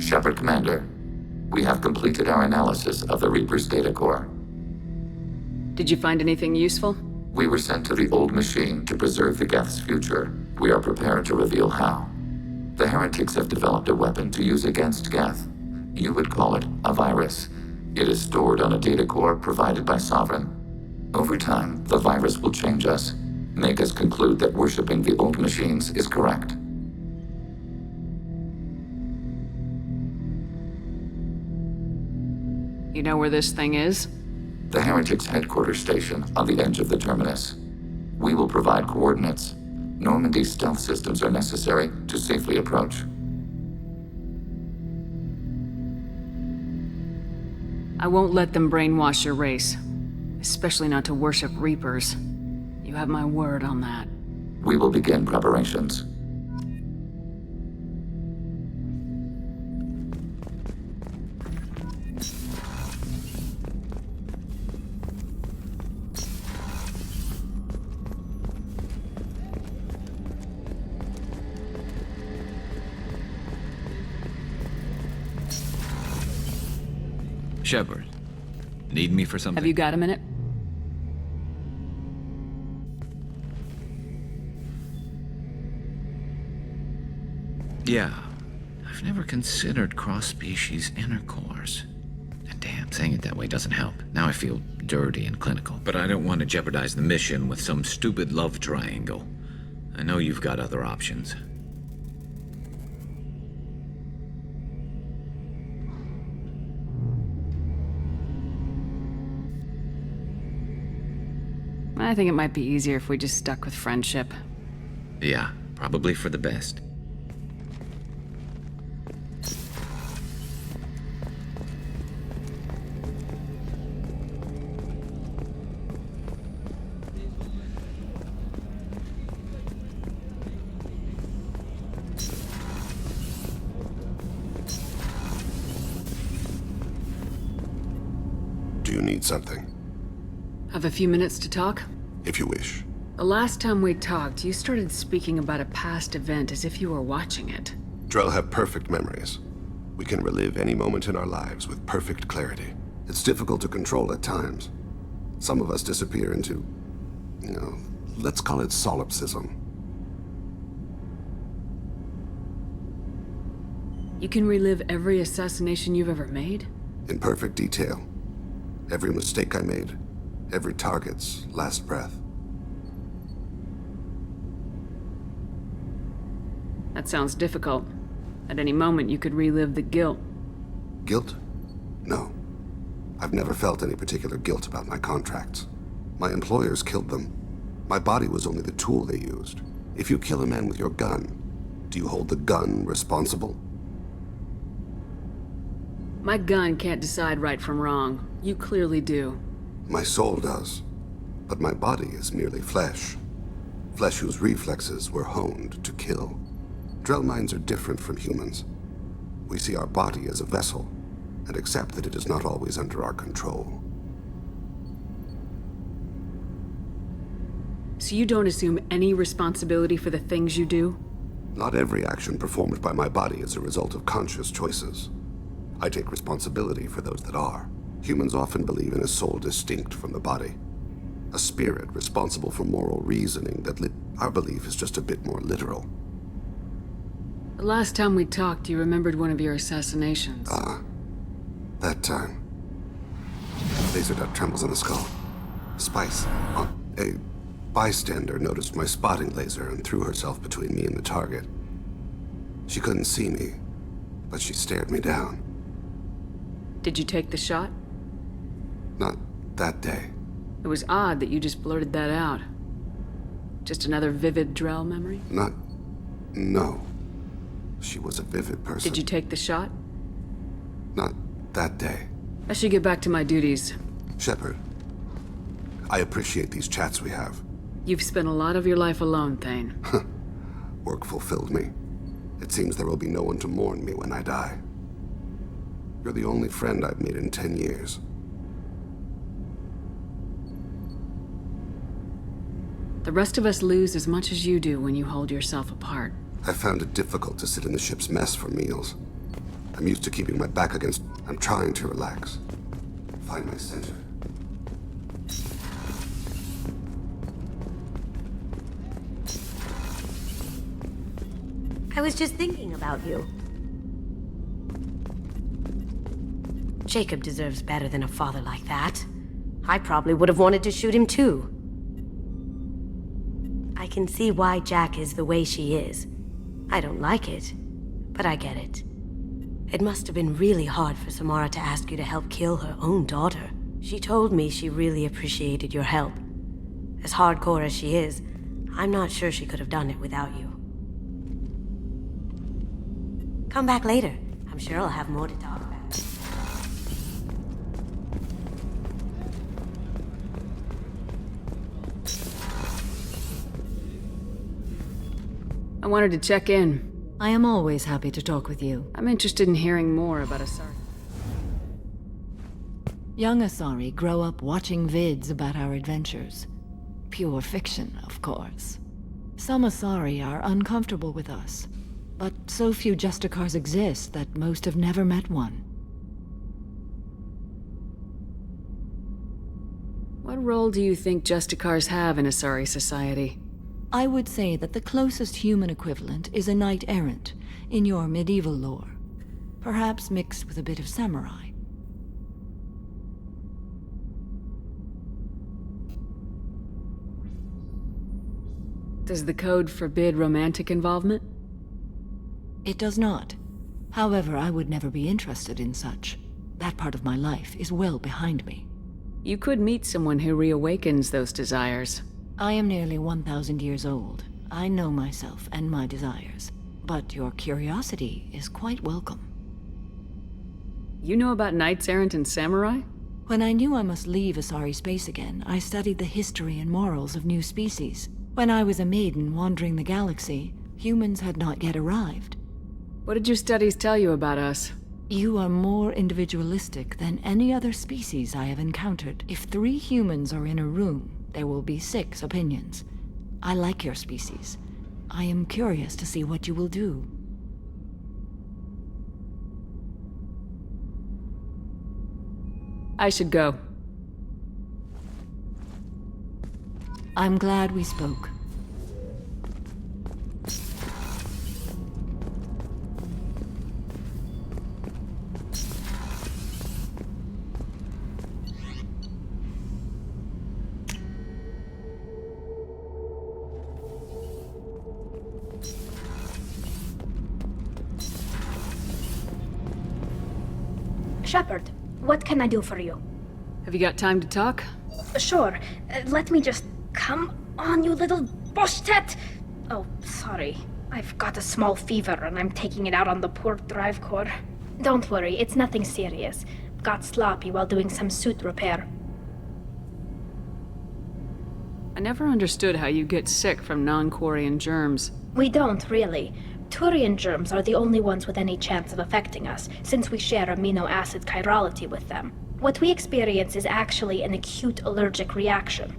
Shepard Commander, we have completed our analysis of the Reaper's data core. Did you find anything useful? We were sent to the old machine to preserve the Geth's future. We are prepared to reveal how. The heretics have developed a weapon to use against Geth. You would call it a virus. It is stored on a data core provided by Sovereign. Over time, the virus will change us, make us conclude that worshipping the old machines is correct. You know where this thing is? The heretics' headquarters station on the edge of the terminus. We will provide coordinates. Normandy's stealth systems are necessary to safely approach. I won't let them brainwash your race. Especially not to worship Reapers. You have my word on that. We will begin preparations. Shepard, need me for something? Have you got a minute? Yeah. I've never considered cross-species intercourse. And damn, saying it that way doesn't help. Now I feel dirty and clinical. But I don't want to jeopardize the mission with some stupid love triangle. I know you've got other options. I think it might be easier if we just stuck with friendship. Yeah, probably for the best. Do you need something? Have a few minutes to talk? If you wish. The last time we talked, you started speaking about a past event as if you were watching it. Drell have perfect memories. We can relive any moment in our lives with perfect clarity. It's difficult to control at times. Some of us disappear into, let's call it solipsism. You can relive every assassination you've ever made? In perfect detail. Every mistake I made. Every target's last breath. That sounds difficult. At any moment, you could relive the guilt. Guilt? No. I've never felt any particular guilt about my contracts. My employers killed them. My body was only the tool they used. If you kill a man with your gun, do you hold the gun responsible? My gun can't decide right from wrong. You clearly do. My soul does. But my body is merely flesh. Flesh whose reflexes were honed to kill. Drell minds are different from humans. We see our body as a vessel, and accept that it is not always under our control. So you don't assume any responsibility for the things you do? Not every action performed by my body is a result of conscious choices. I take responsibility for those that are. Humans often believe in a soul distinct from the body. A spirit responsible for moral reasoning that our belief is just a bit more literal. The last time we talked, you remembered one of your assassinations. That time. Laser dot trembles on the skull. Spice. A bystander noticed my spotting laser and threw herself between me and the target. She couldn't see me, but she stared me down. Did you take the shot? Not that day. It was odd that you just blurted that out. Just another vivid Drell memory? No. She was a vivid person. Did you take the shot? Not that day. I should get back to my duties. Shepard, I appreciate these chats we have. You've spent a lot of your life alone, Thane. Work fulfilled me. It seems there will be no one to mourn me when I die. You're the only friend I've made in 10 years. The rest of us lose as much as you do when you hold yourself apart. I found it difficult to sit in the ship's mess for meals. I'm used to keeping my back against... I'm trying to relax. Find my center. I was just thinking about you. Jacob deserves better than a father like that. I probably would have wanted to shoot him too. I can see why Jack is the way she is. I don't like it, but I get it. It must have been really hard for Samara to ask you to help kill her own daughter. She told me she really appreciated your help. As hardcore as she is, I'm not sure she could have done it without you. Come back later. I'm sure I'll have more to talk about. I wanted to check in. I am always happy to talk with you. I'm interested in hearing more about Asari. Young Asari grow up watching vids about our adventures. Pure fiction, of course. Some Asari are uncomfortable with us, but so few Justicars exist that most have never met one. What role do you think Justicars have in Asari society? I would say that the closest human equivalent is a knight-errant in your medieval lore. Perhaps mixed with a bit of samurai. Does the code forbid romantic involvement? It does not. However, I would never be interested in such. That part of my life is well behind me. You could meet someone who reawakens those desires. I am nearly 1,000 years old. I know myself and my desires. But your curiosity is quite welcome. You know about knights errant and samurai? When I knew I must leave Asari space again, I studied the history and morals of new species. When I was a maiden wandering the galaxy, humans had not yet arrived. What did your studies tell you about us? You are more individualistic than any other species I have encountered. If 3 humans are in a room, there will be 6 opinions. I like your species. I am curious to see what you will do. I should go. I'm glad we spoke. Shepard, what can I do for you? Have you got time to talk? Sure. Let me just... Come on, you little bushtet! Oh, sorry. I've got a small fever and I'm taking it out on the poor drive core. Don't worry, it's nothing serious. Got sloppy while doing some suit repair. I never understood how you get sick from non-Quarian germs. We don't, really. Turian germs are the only ones with any chance of affecting us, since we share amino acid chirality with them. What we experience is actually an acute allergic reaction.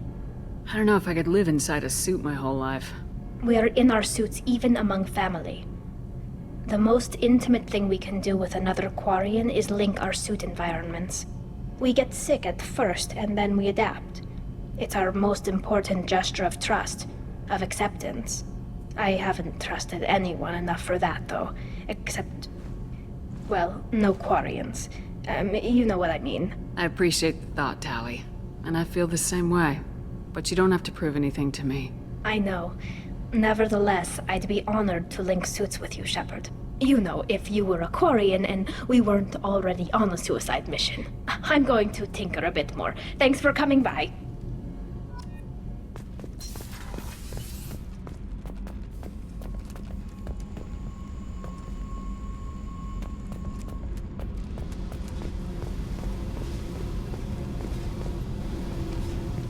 I don't know if I could live inside a suit my whole life. We are in our suits even among family. The most intimate thing we can do with another Quarian is link our suit environments. We get sick at first, and then we adapt. It's our most important gesture of trust, of acceptance. I haven't trusted anyone enough for that, though. Except... well, no Quarians. You know what I mean. I appreciate the thought, Tally. And I feel the same way. But you don't have to prove anything to me. I know. Nevertheless, I'd be honored to link suits with you, Shepard. You know, if you were a Quarian and we weren't already on a suicide mission. I'm going to tinker a bit more. Thanks for coming by.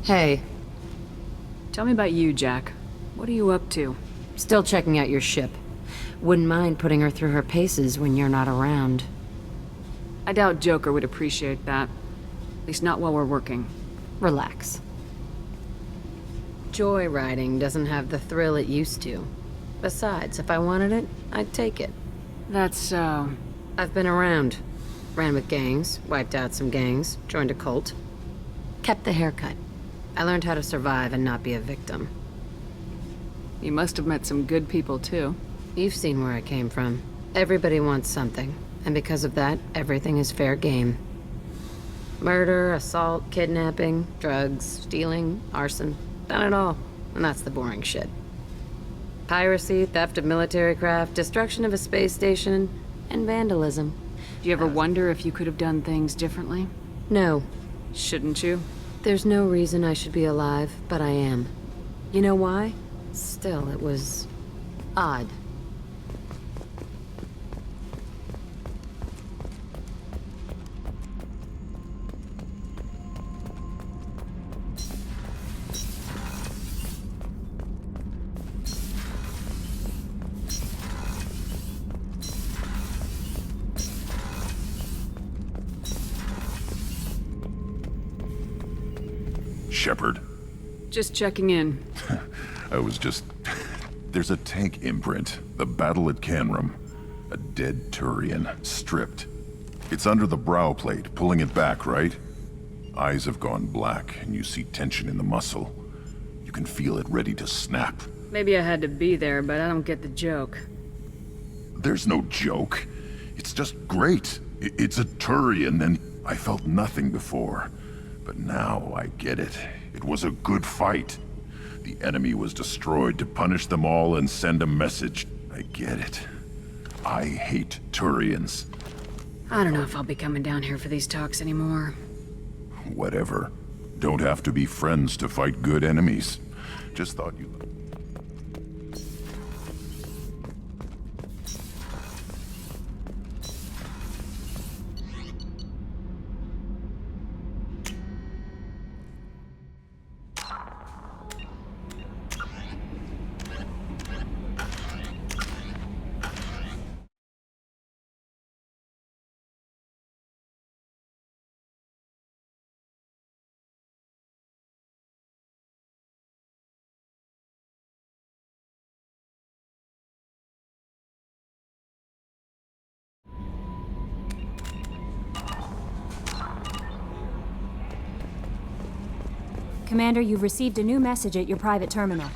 Hey. Tell me about you, Jack. What are you up to? Still checking out your ship. Wouldn't mind putting her through her paces when you're not around. I doubt Joker would appreciate that. At least not while we're working. Relax. Joyriding doesn't have the thrill it used to. Besides, if I wanted it, I'd take it. That's so... I've been around. Ran with gangs, wiped out some gangs, joined a cult. Kept the haircut. I learned how to survive and not be a victim. You must have met some good people, too. You've seen where I came from. Everybody wants something, and because of that, everything is fair game. Murder, assault, kidnapping, drugs, stealing, arson. Done it all, and that's the boring shit. Piracy, theft of military craft, destruction of a space station, and vandalism. Do you ever wonder if you could have done things differently? No. Shouldn't you? There's no reason I should be alive, but I am. You know why? Still, it was... odd. Shepard. Just checking in. I was just... There's a tank imprint. The battle at Canrum. A dead Turian, stripped. It's under the brow plate, pulling it back, right? Eyes have gone black, and you see tension in the muscle. You can feel it ready to snap. Maybe I had to be there, but I don't get the joke. There's no joke. It's just great. It's a Turian, and I felt nothing before. But now I get it. It was a good fight. The enemy was destroyed to punish them all and send a message. I get it. I hate Turians. I don't know if I'll be coming down here for these talks anymore. Whatever. Don't have to be friends to fight good enemies. Just thought you... Commander, you've received a new message at your private terminal.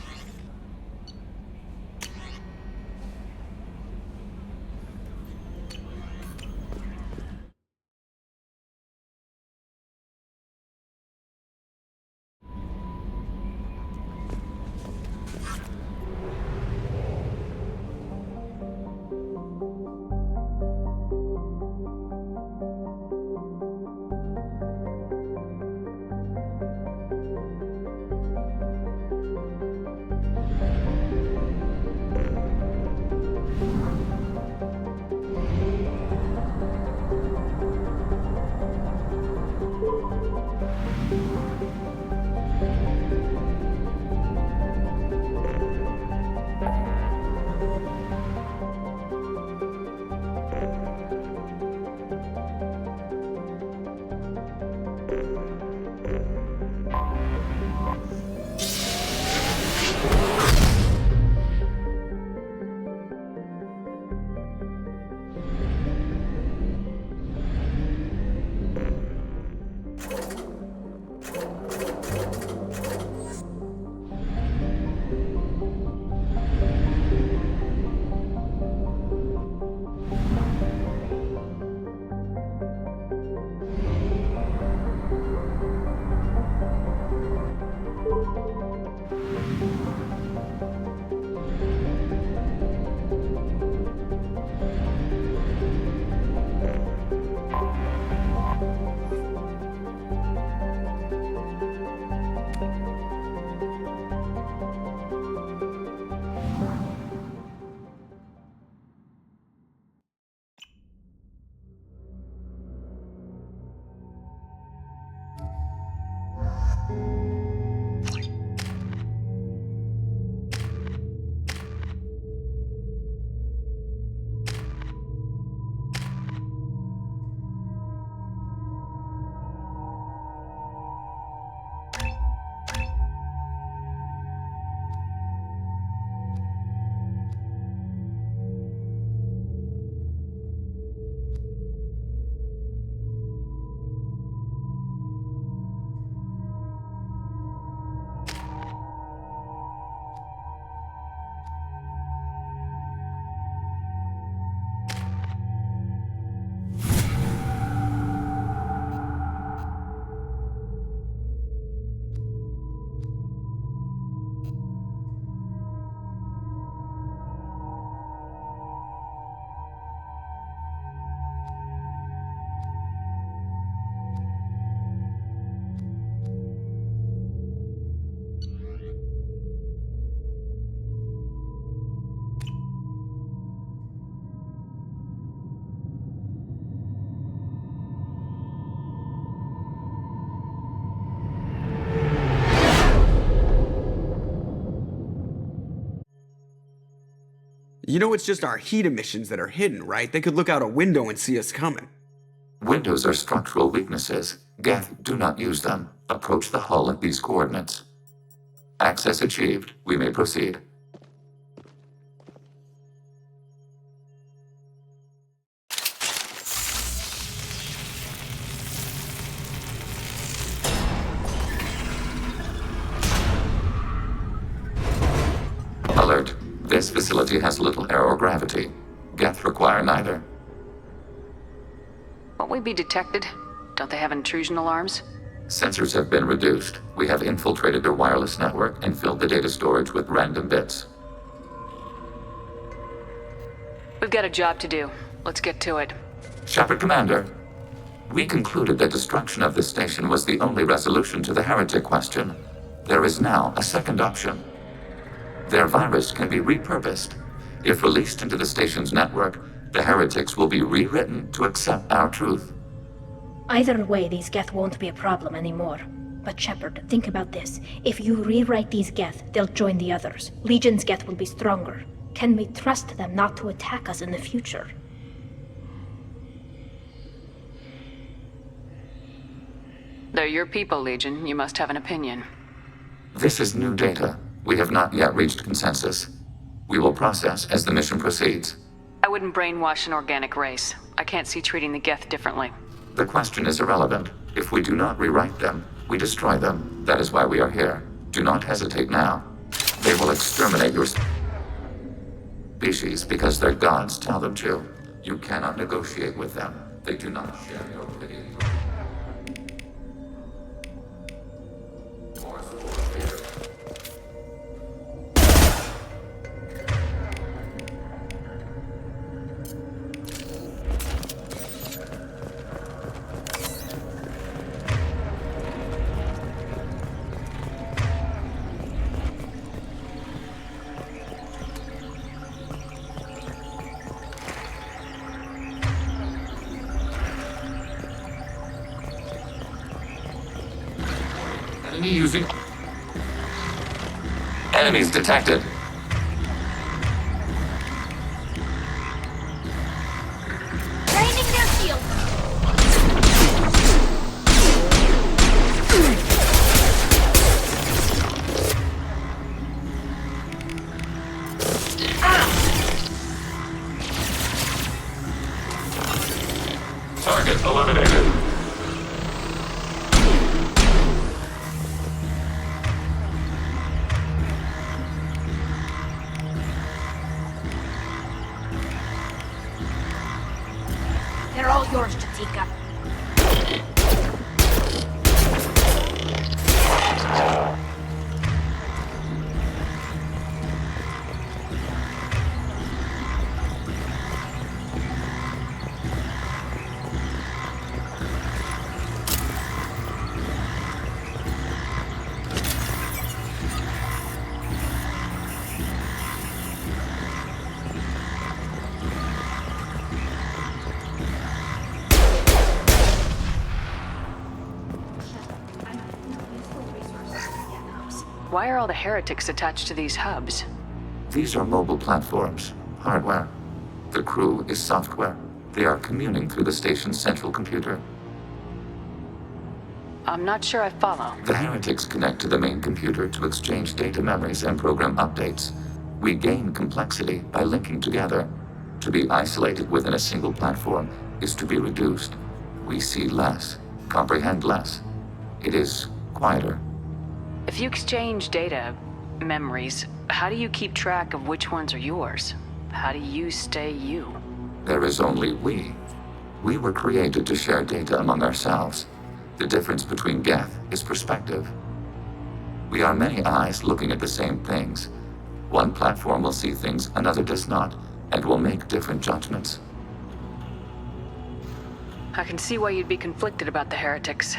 You know it's just our heat emissions that are hidden, right? They could look out a window and see us coming. Windows are structural weaknesses. Geth, do not use them. Approach the hull at these coordinates. Access achieved. We may proceed. Alert. This facility has little air or gravity. Geth require neither. Won't we be detected? Don't they have intrusion alarms? Sensors have been reduced. We have infiltrated their wireless network and filled the data storage with random bits. We've got a job to do. Let's get to it. Shepard Commander, we concluded that destruction of this station was the only resolution to the heretic question. There is now a second option. Their virus can be repurposed. If released into the station's network, the heretics will be rewritten to accept our truth. Either way, these Geth won't be a problem anymore. But Shepard, think about this. If you rewrite these Geth, they'll join the others. Legion's Geth will be stronger. Can we trust them not to attack us in the future? They're your people, Legion. You must have an opinion. This is new data. We have not yet reached consensus. We will process as the mission proceeds. I wouldn't brainwash an organic race. I can't see treating the Geth differently. The question is irrelevant. If we do not rewrite them, we destroy them. That is why we are here. Do not hesitate now. They will exterminate your species because their gods tell them to. You cannot negotiate with them. They do not share your pity. Using enemies detected. Draining their shield. Target eliminated. They're all yours, Jatika. Why are all the heretics attached to these hubs? These are mobile platforms, hardware. The crew is software. They are communing through the station's central computer. I'm not sure I follow. The heretics connect to the main computer to exchange data memories and program updates. We gain complexity by linking together. To be isolated within a single platform is to be reduced. We see less, comprehend less. It is quieter. If you exchange data, memories, how do you keep track of which ones are yours? How do you stay you? There is only we. We were created to share data among ourselves. The difference between Geth is perspective. We are many eyes looking at the same things. One platform will see things another does not, and will make different judgments. I can see why you'd be conflicted about the heretics.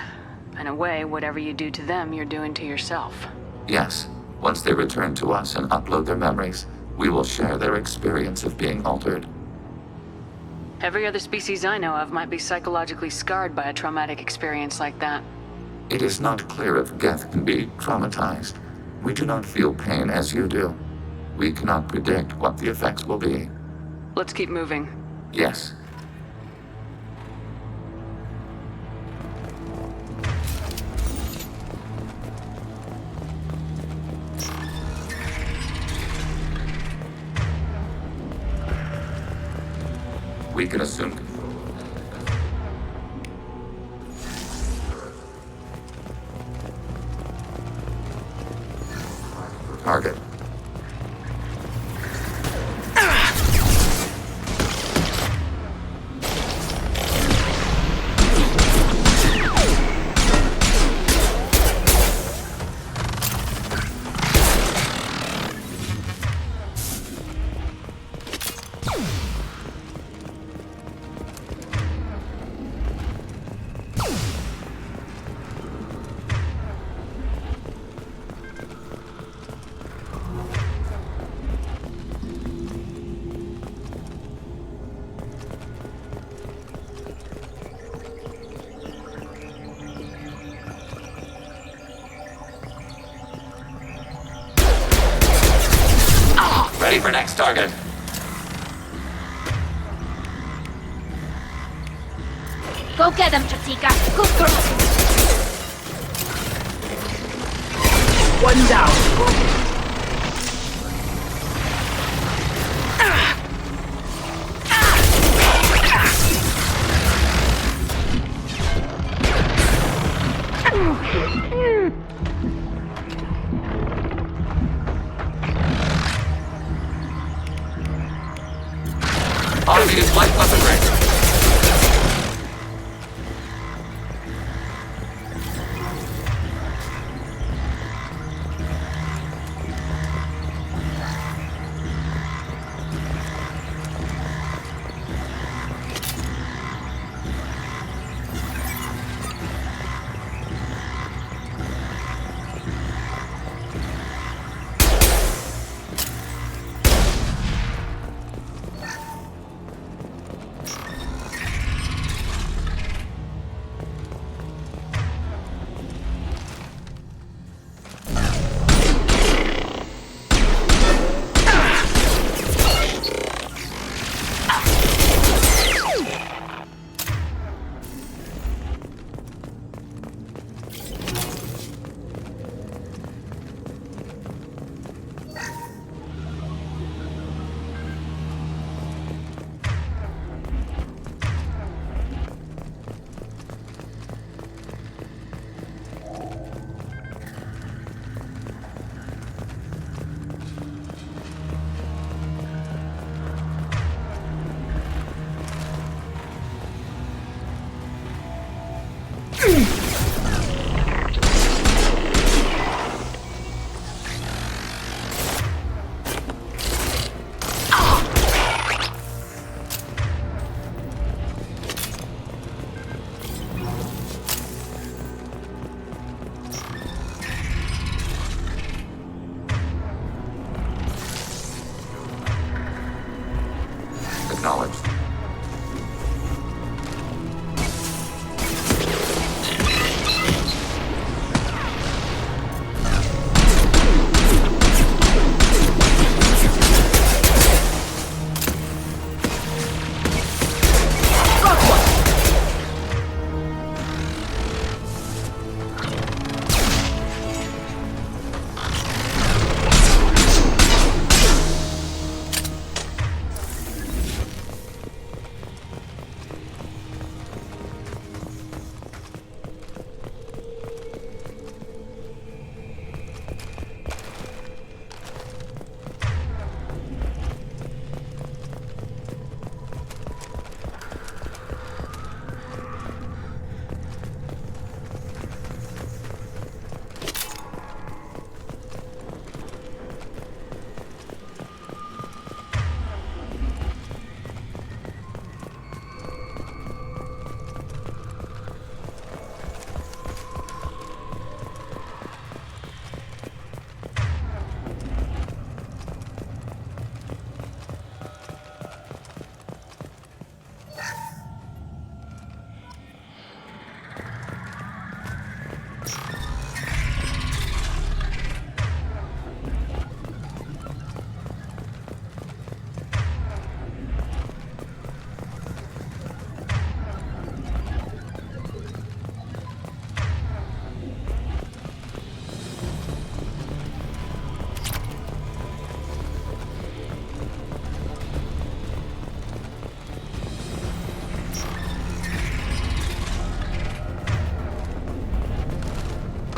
In a way, whatever you do to them, you're doing to yourself. Yes, once they return to us and upload their memories, we will share their experience of being altered. Every other species I know of might be psychologically scarred by a traumatic experience like that. It is not clear if Geth can be traumatized. We do not feel pain as you do. We cannot predict what the effects will be. Let's keep moving. Yes. We can assume control. Target. Ready for next target. Go get him, Chatika. Good girl. One down. Automated light weapon ready.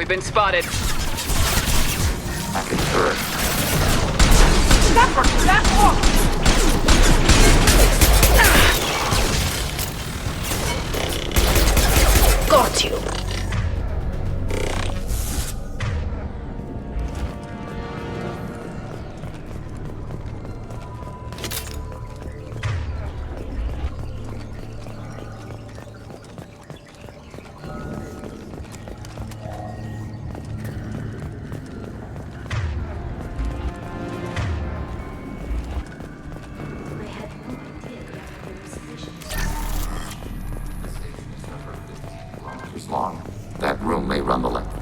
We've been spotted. Hackett turret. Got you. Long. That room may run the length.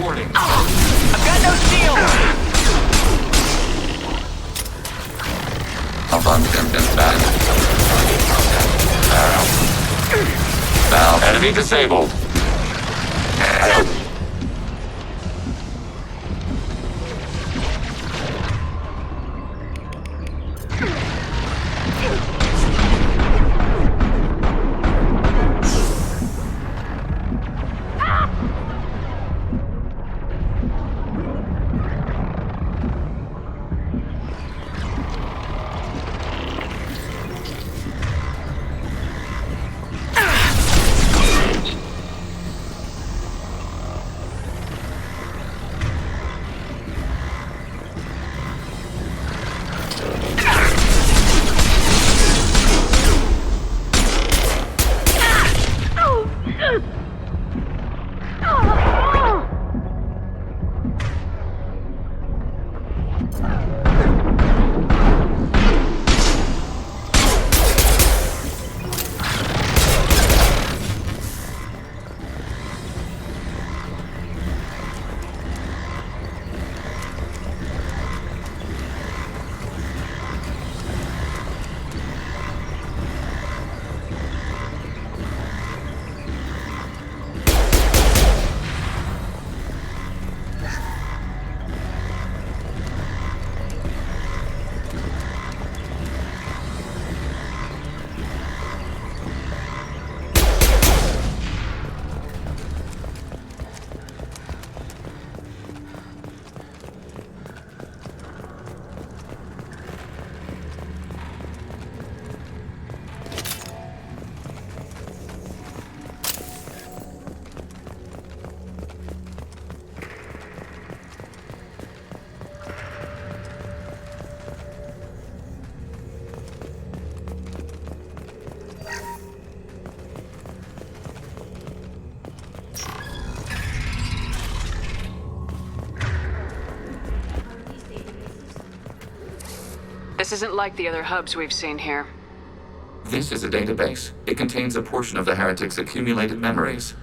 Warning. I've got no shield! Abundant back. Valve enemy disabled. This isn't like the other hubs we've seen here. This is a database. It contains a portion of the heretic's accumulated memories.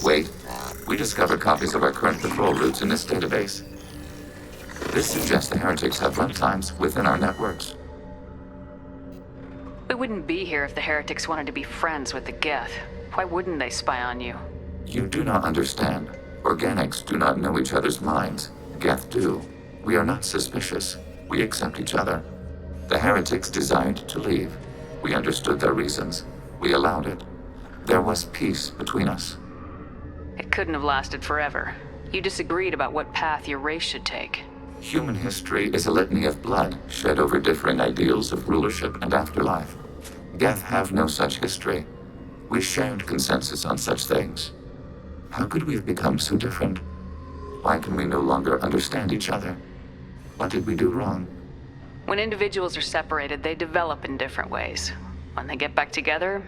Wait. We discovered copies of our current patrol routes in this database. This suggests the heretics have runtimes within our networks. We wouldn't be here if the heretics wanted to be friends with the Geth. Why wouldn't they spy on you? You do not understand. Organics do not know each other's minds. Geth do. We are not suspicious. We accept each other. The heretics desired to leave. We understood their reasons. We allowed it. There was peace between us. It couldn't have lasted forever. You disagreed about what path your race should take. Human history is a litany of blood shed over differing ideals of rulership and afterlife. Geth have no such history. We shared consensus on such things. How could we have become so different? Why can we no longer understand each other? What did we do wrong? When individuals are separated, they develop in different ways. When they get back together,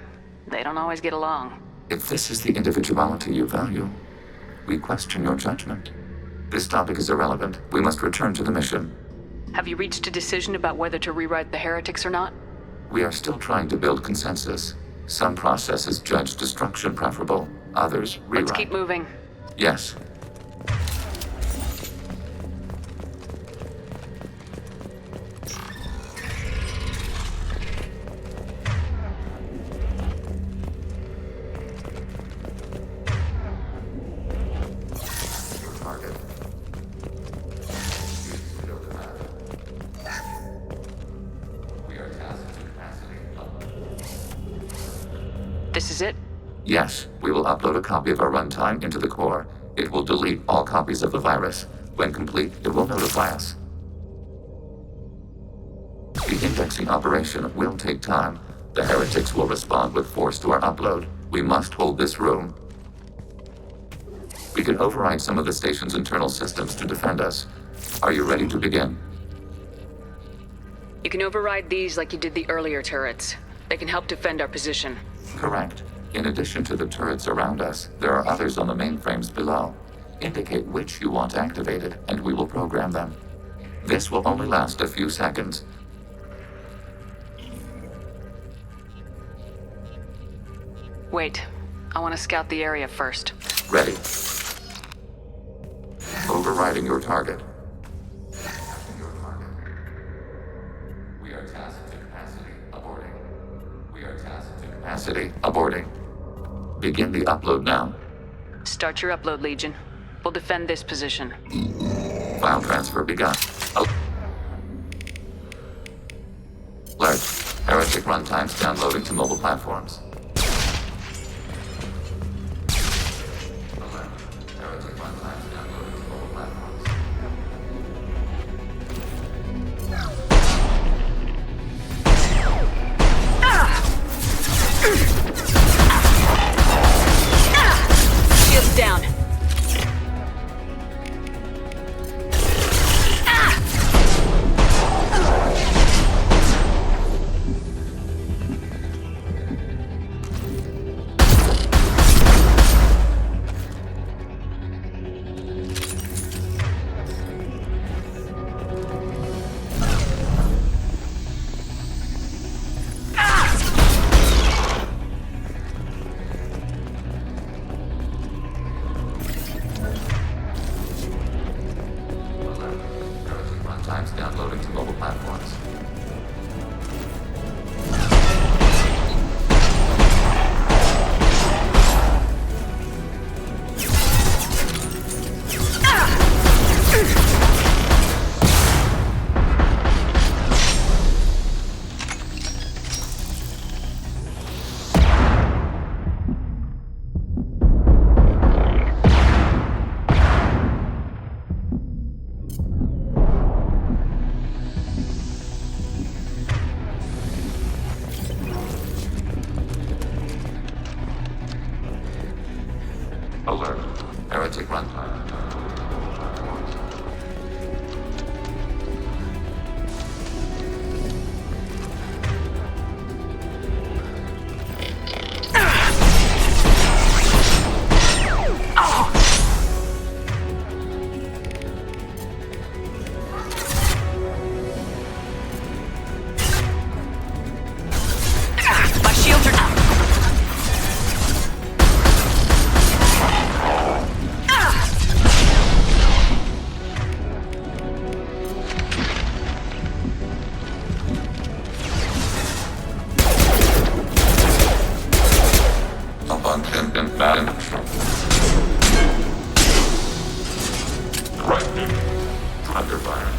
they don't always get along. If this is the individuality you value, we question your judgment. This topic is irrelevant. We must return to the mission. Have you reached a decision about whether to rewrite the heretics or not? We are still trying to build consensus. Some processes judge destruction preferable, others rewrite. Let's keep moving. Yes. This is it? Yes, we will upload a copy of our runtime into the core. It will delete all copies of the virus. When complete, it will notify us. The indexing operation will take time. The heretics will respond with force to our upload. We must hold this room. We can override some of the station's internal systems to defend us. Are you ready to begin? You can override these like you did the earlier turrets. They can help defend our position. Correct. In addition to the turrets around us, there are others on the mainframes below. Indicate which you want activated, and we will program them. This will only last a few seconds. Wait. I want to scout the area first. Ready. Overriding your target. We are tasked to capacity. Aborting. We are tasked to capacity. Aborting. Begin the upload now. Start your upload, Legion. We'll defend this position. File transfer begun. Alert. Heretic runtimes downloading to mobile platforms. Alert. Heretic runtimes downloading to mobile platforms. Shields down. Runtimes downloading to mobile platforms. Alert. Heretic runtime. My shields are down. Abundant and bad. Lightning. Thunder fire.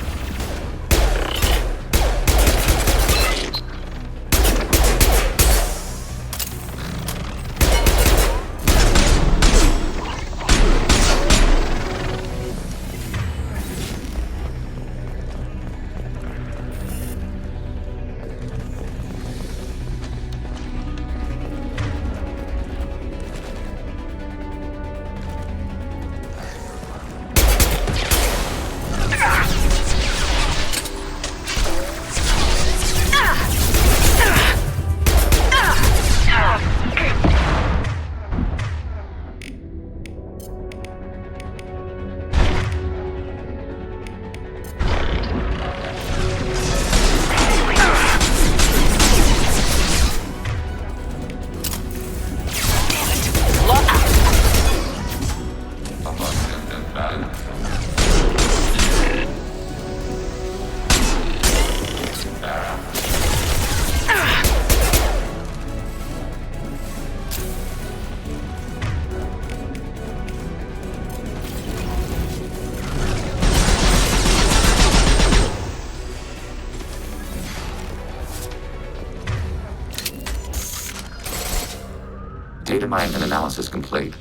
Data mine and analysis complete.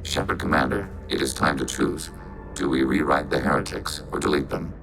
Shepard Commander, it is time to choose. Do we rewrite the heretics or delete them?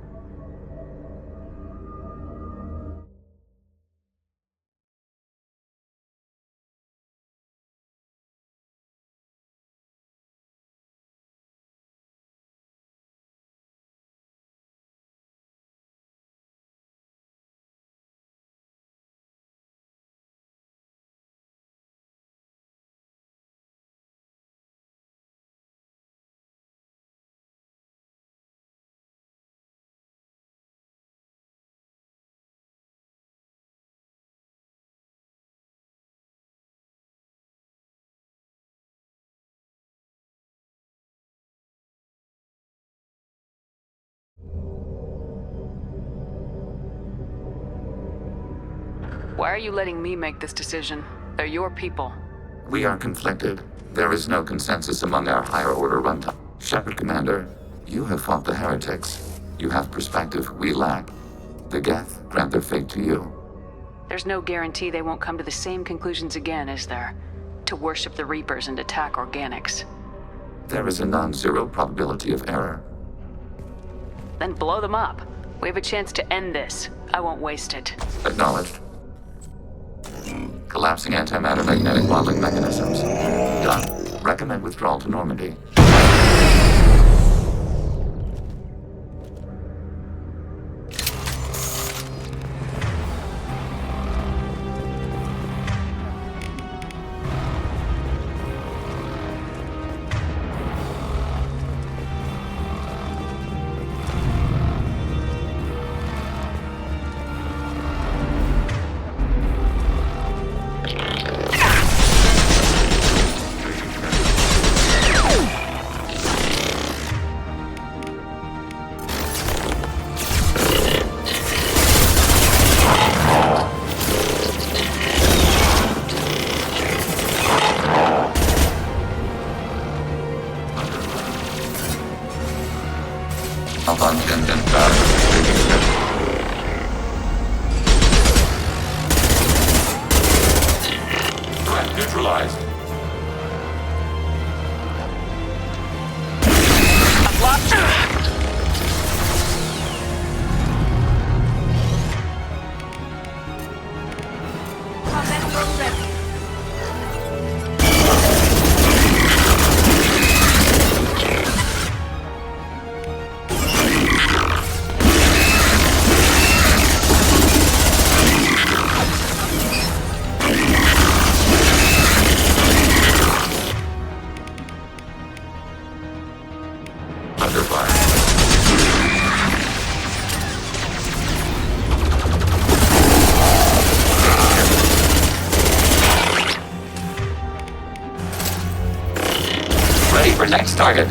Why are you letting me make this decision? They're your people. We are conflicted. There is no consensus among our higher order runtime. Shepard Commander, you have fought the heretics. You have perspective we lack. The Geth grant their fate to you. There's no guarantee they won't come to the same conclusions again, is there? To worship the Reapers and attack organics. There is a non-zero probability of error. Then blow them up. We have a chance to end this. I won't waste it. Acknowledged. Collapsing antimatter magnetic modeling mechanisms. Done. Recommend withdrawal to Normandy. Threat neutralized. I've lost you! Under fire. Ready for next target.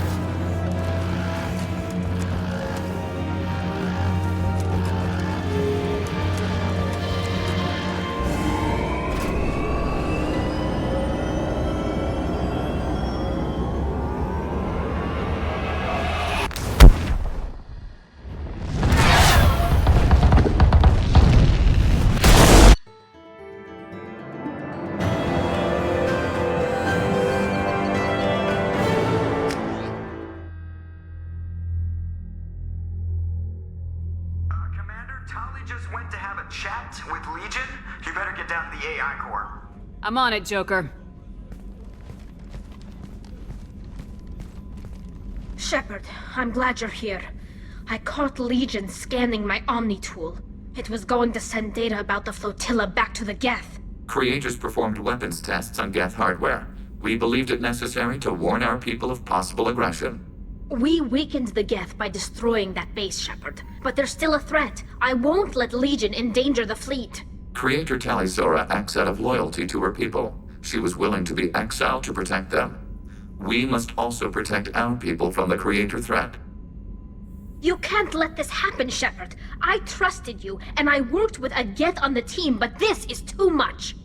Just went to have a chat with Legion. You better get down to the AI core. I'm on it, Joker. Shepard, I'm glad you're here. I caught Legion scanning my Omni tool. It was going to send data about the flotilla back to the Geth. Creators performed weapons tests on Geth hardware. We believed it necessary to warn our people of possible aggression. We weakened the Geth by destroying that base, Shepard. But there's still a threat. I won't let Legion endanger the fleet. Creator Talizora acts out of loyalty to her people. She was willing to be exiled to protect them. We must also protect our people from the Creator threat. You can't let this happen, Shepard. I trusted you, and I worked with a Geth on the team, but this is too much.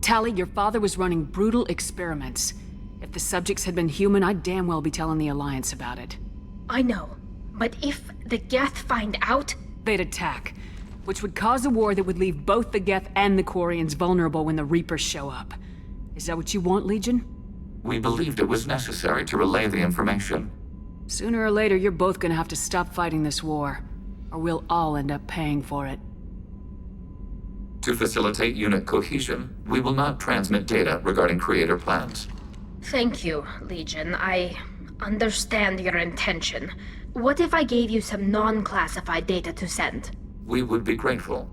Tali, your father was running brutal experiments. If the subjects had been human, I'd damn well be telling the Alliance about it. I know, but if the Geth find out... They'd attack. which would cause a war that would leave both the Geth and the Quarians vulnerable when the Reapers show up. Is that what you want, Legion? We believed it was necessary to relay the information. Sooner or later, you're both gonna have to stop fighting this war, or we'll all end up paying for it. To facilitate unit cohesion, we will not transmit data regarding creator plans. Thank you, Legion. I understand your intention. What if I gave you some non-classified data to send? We would be grateful.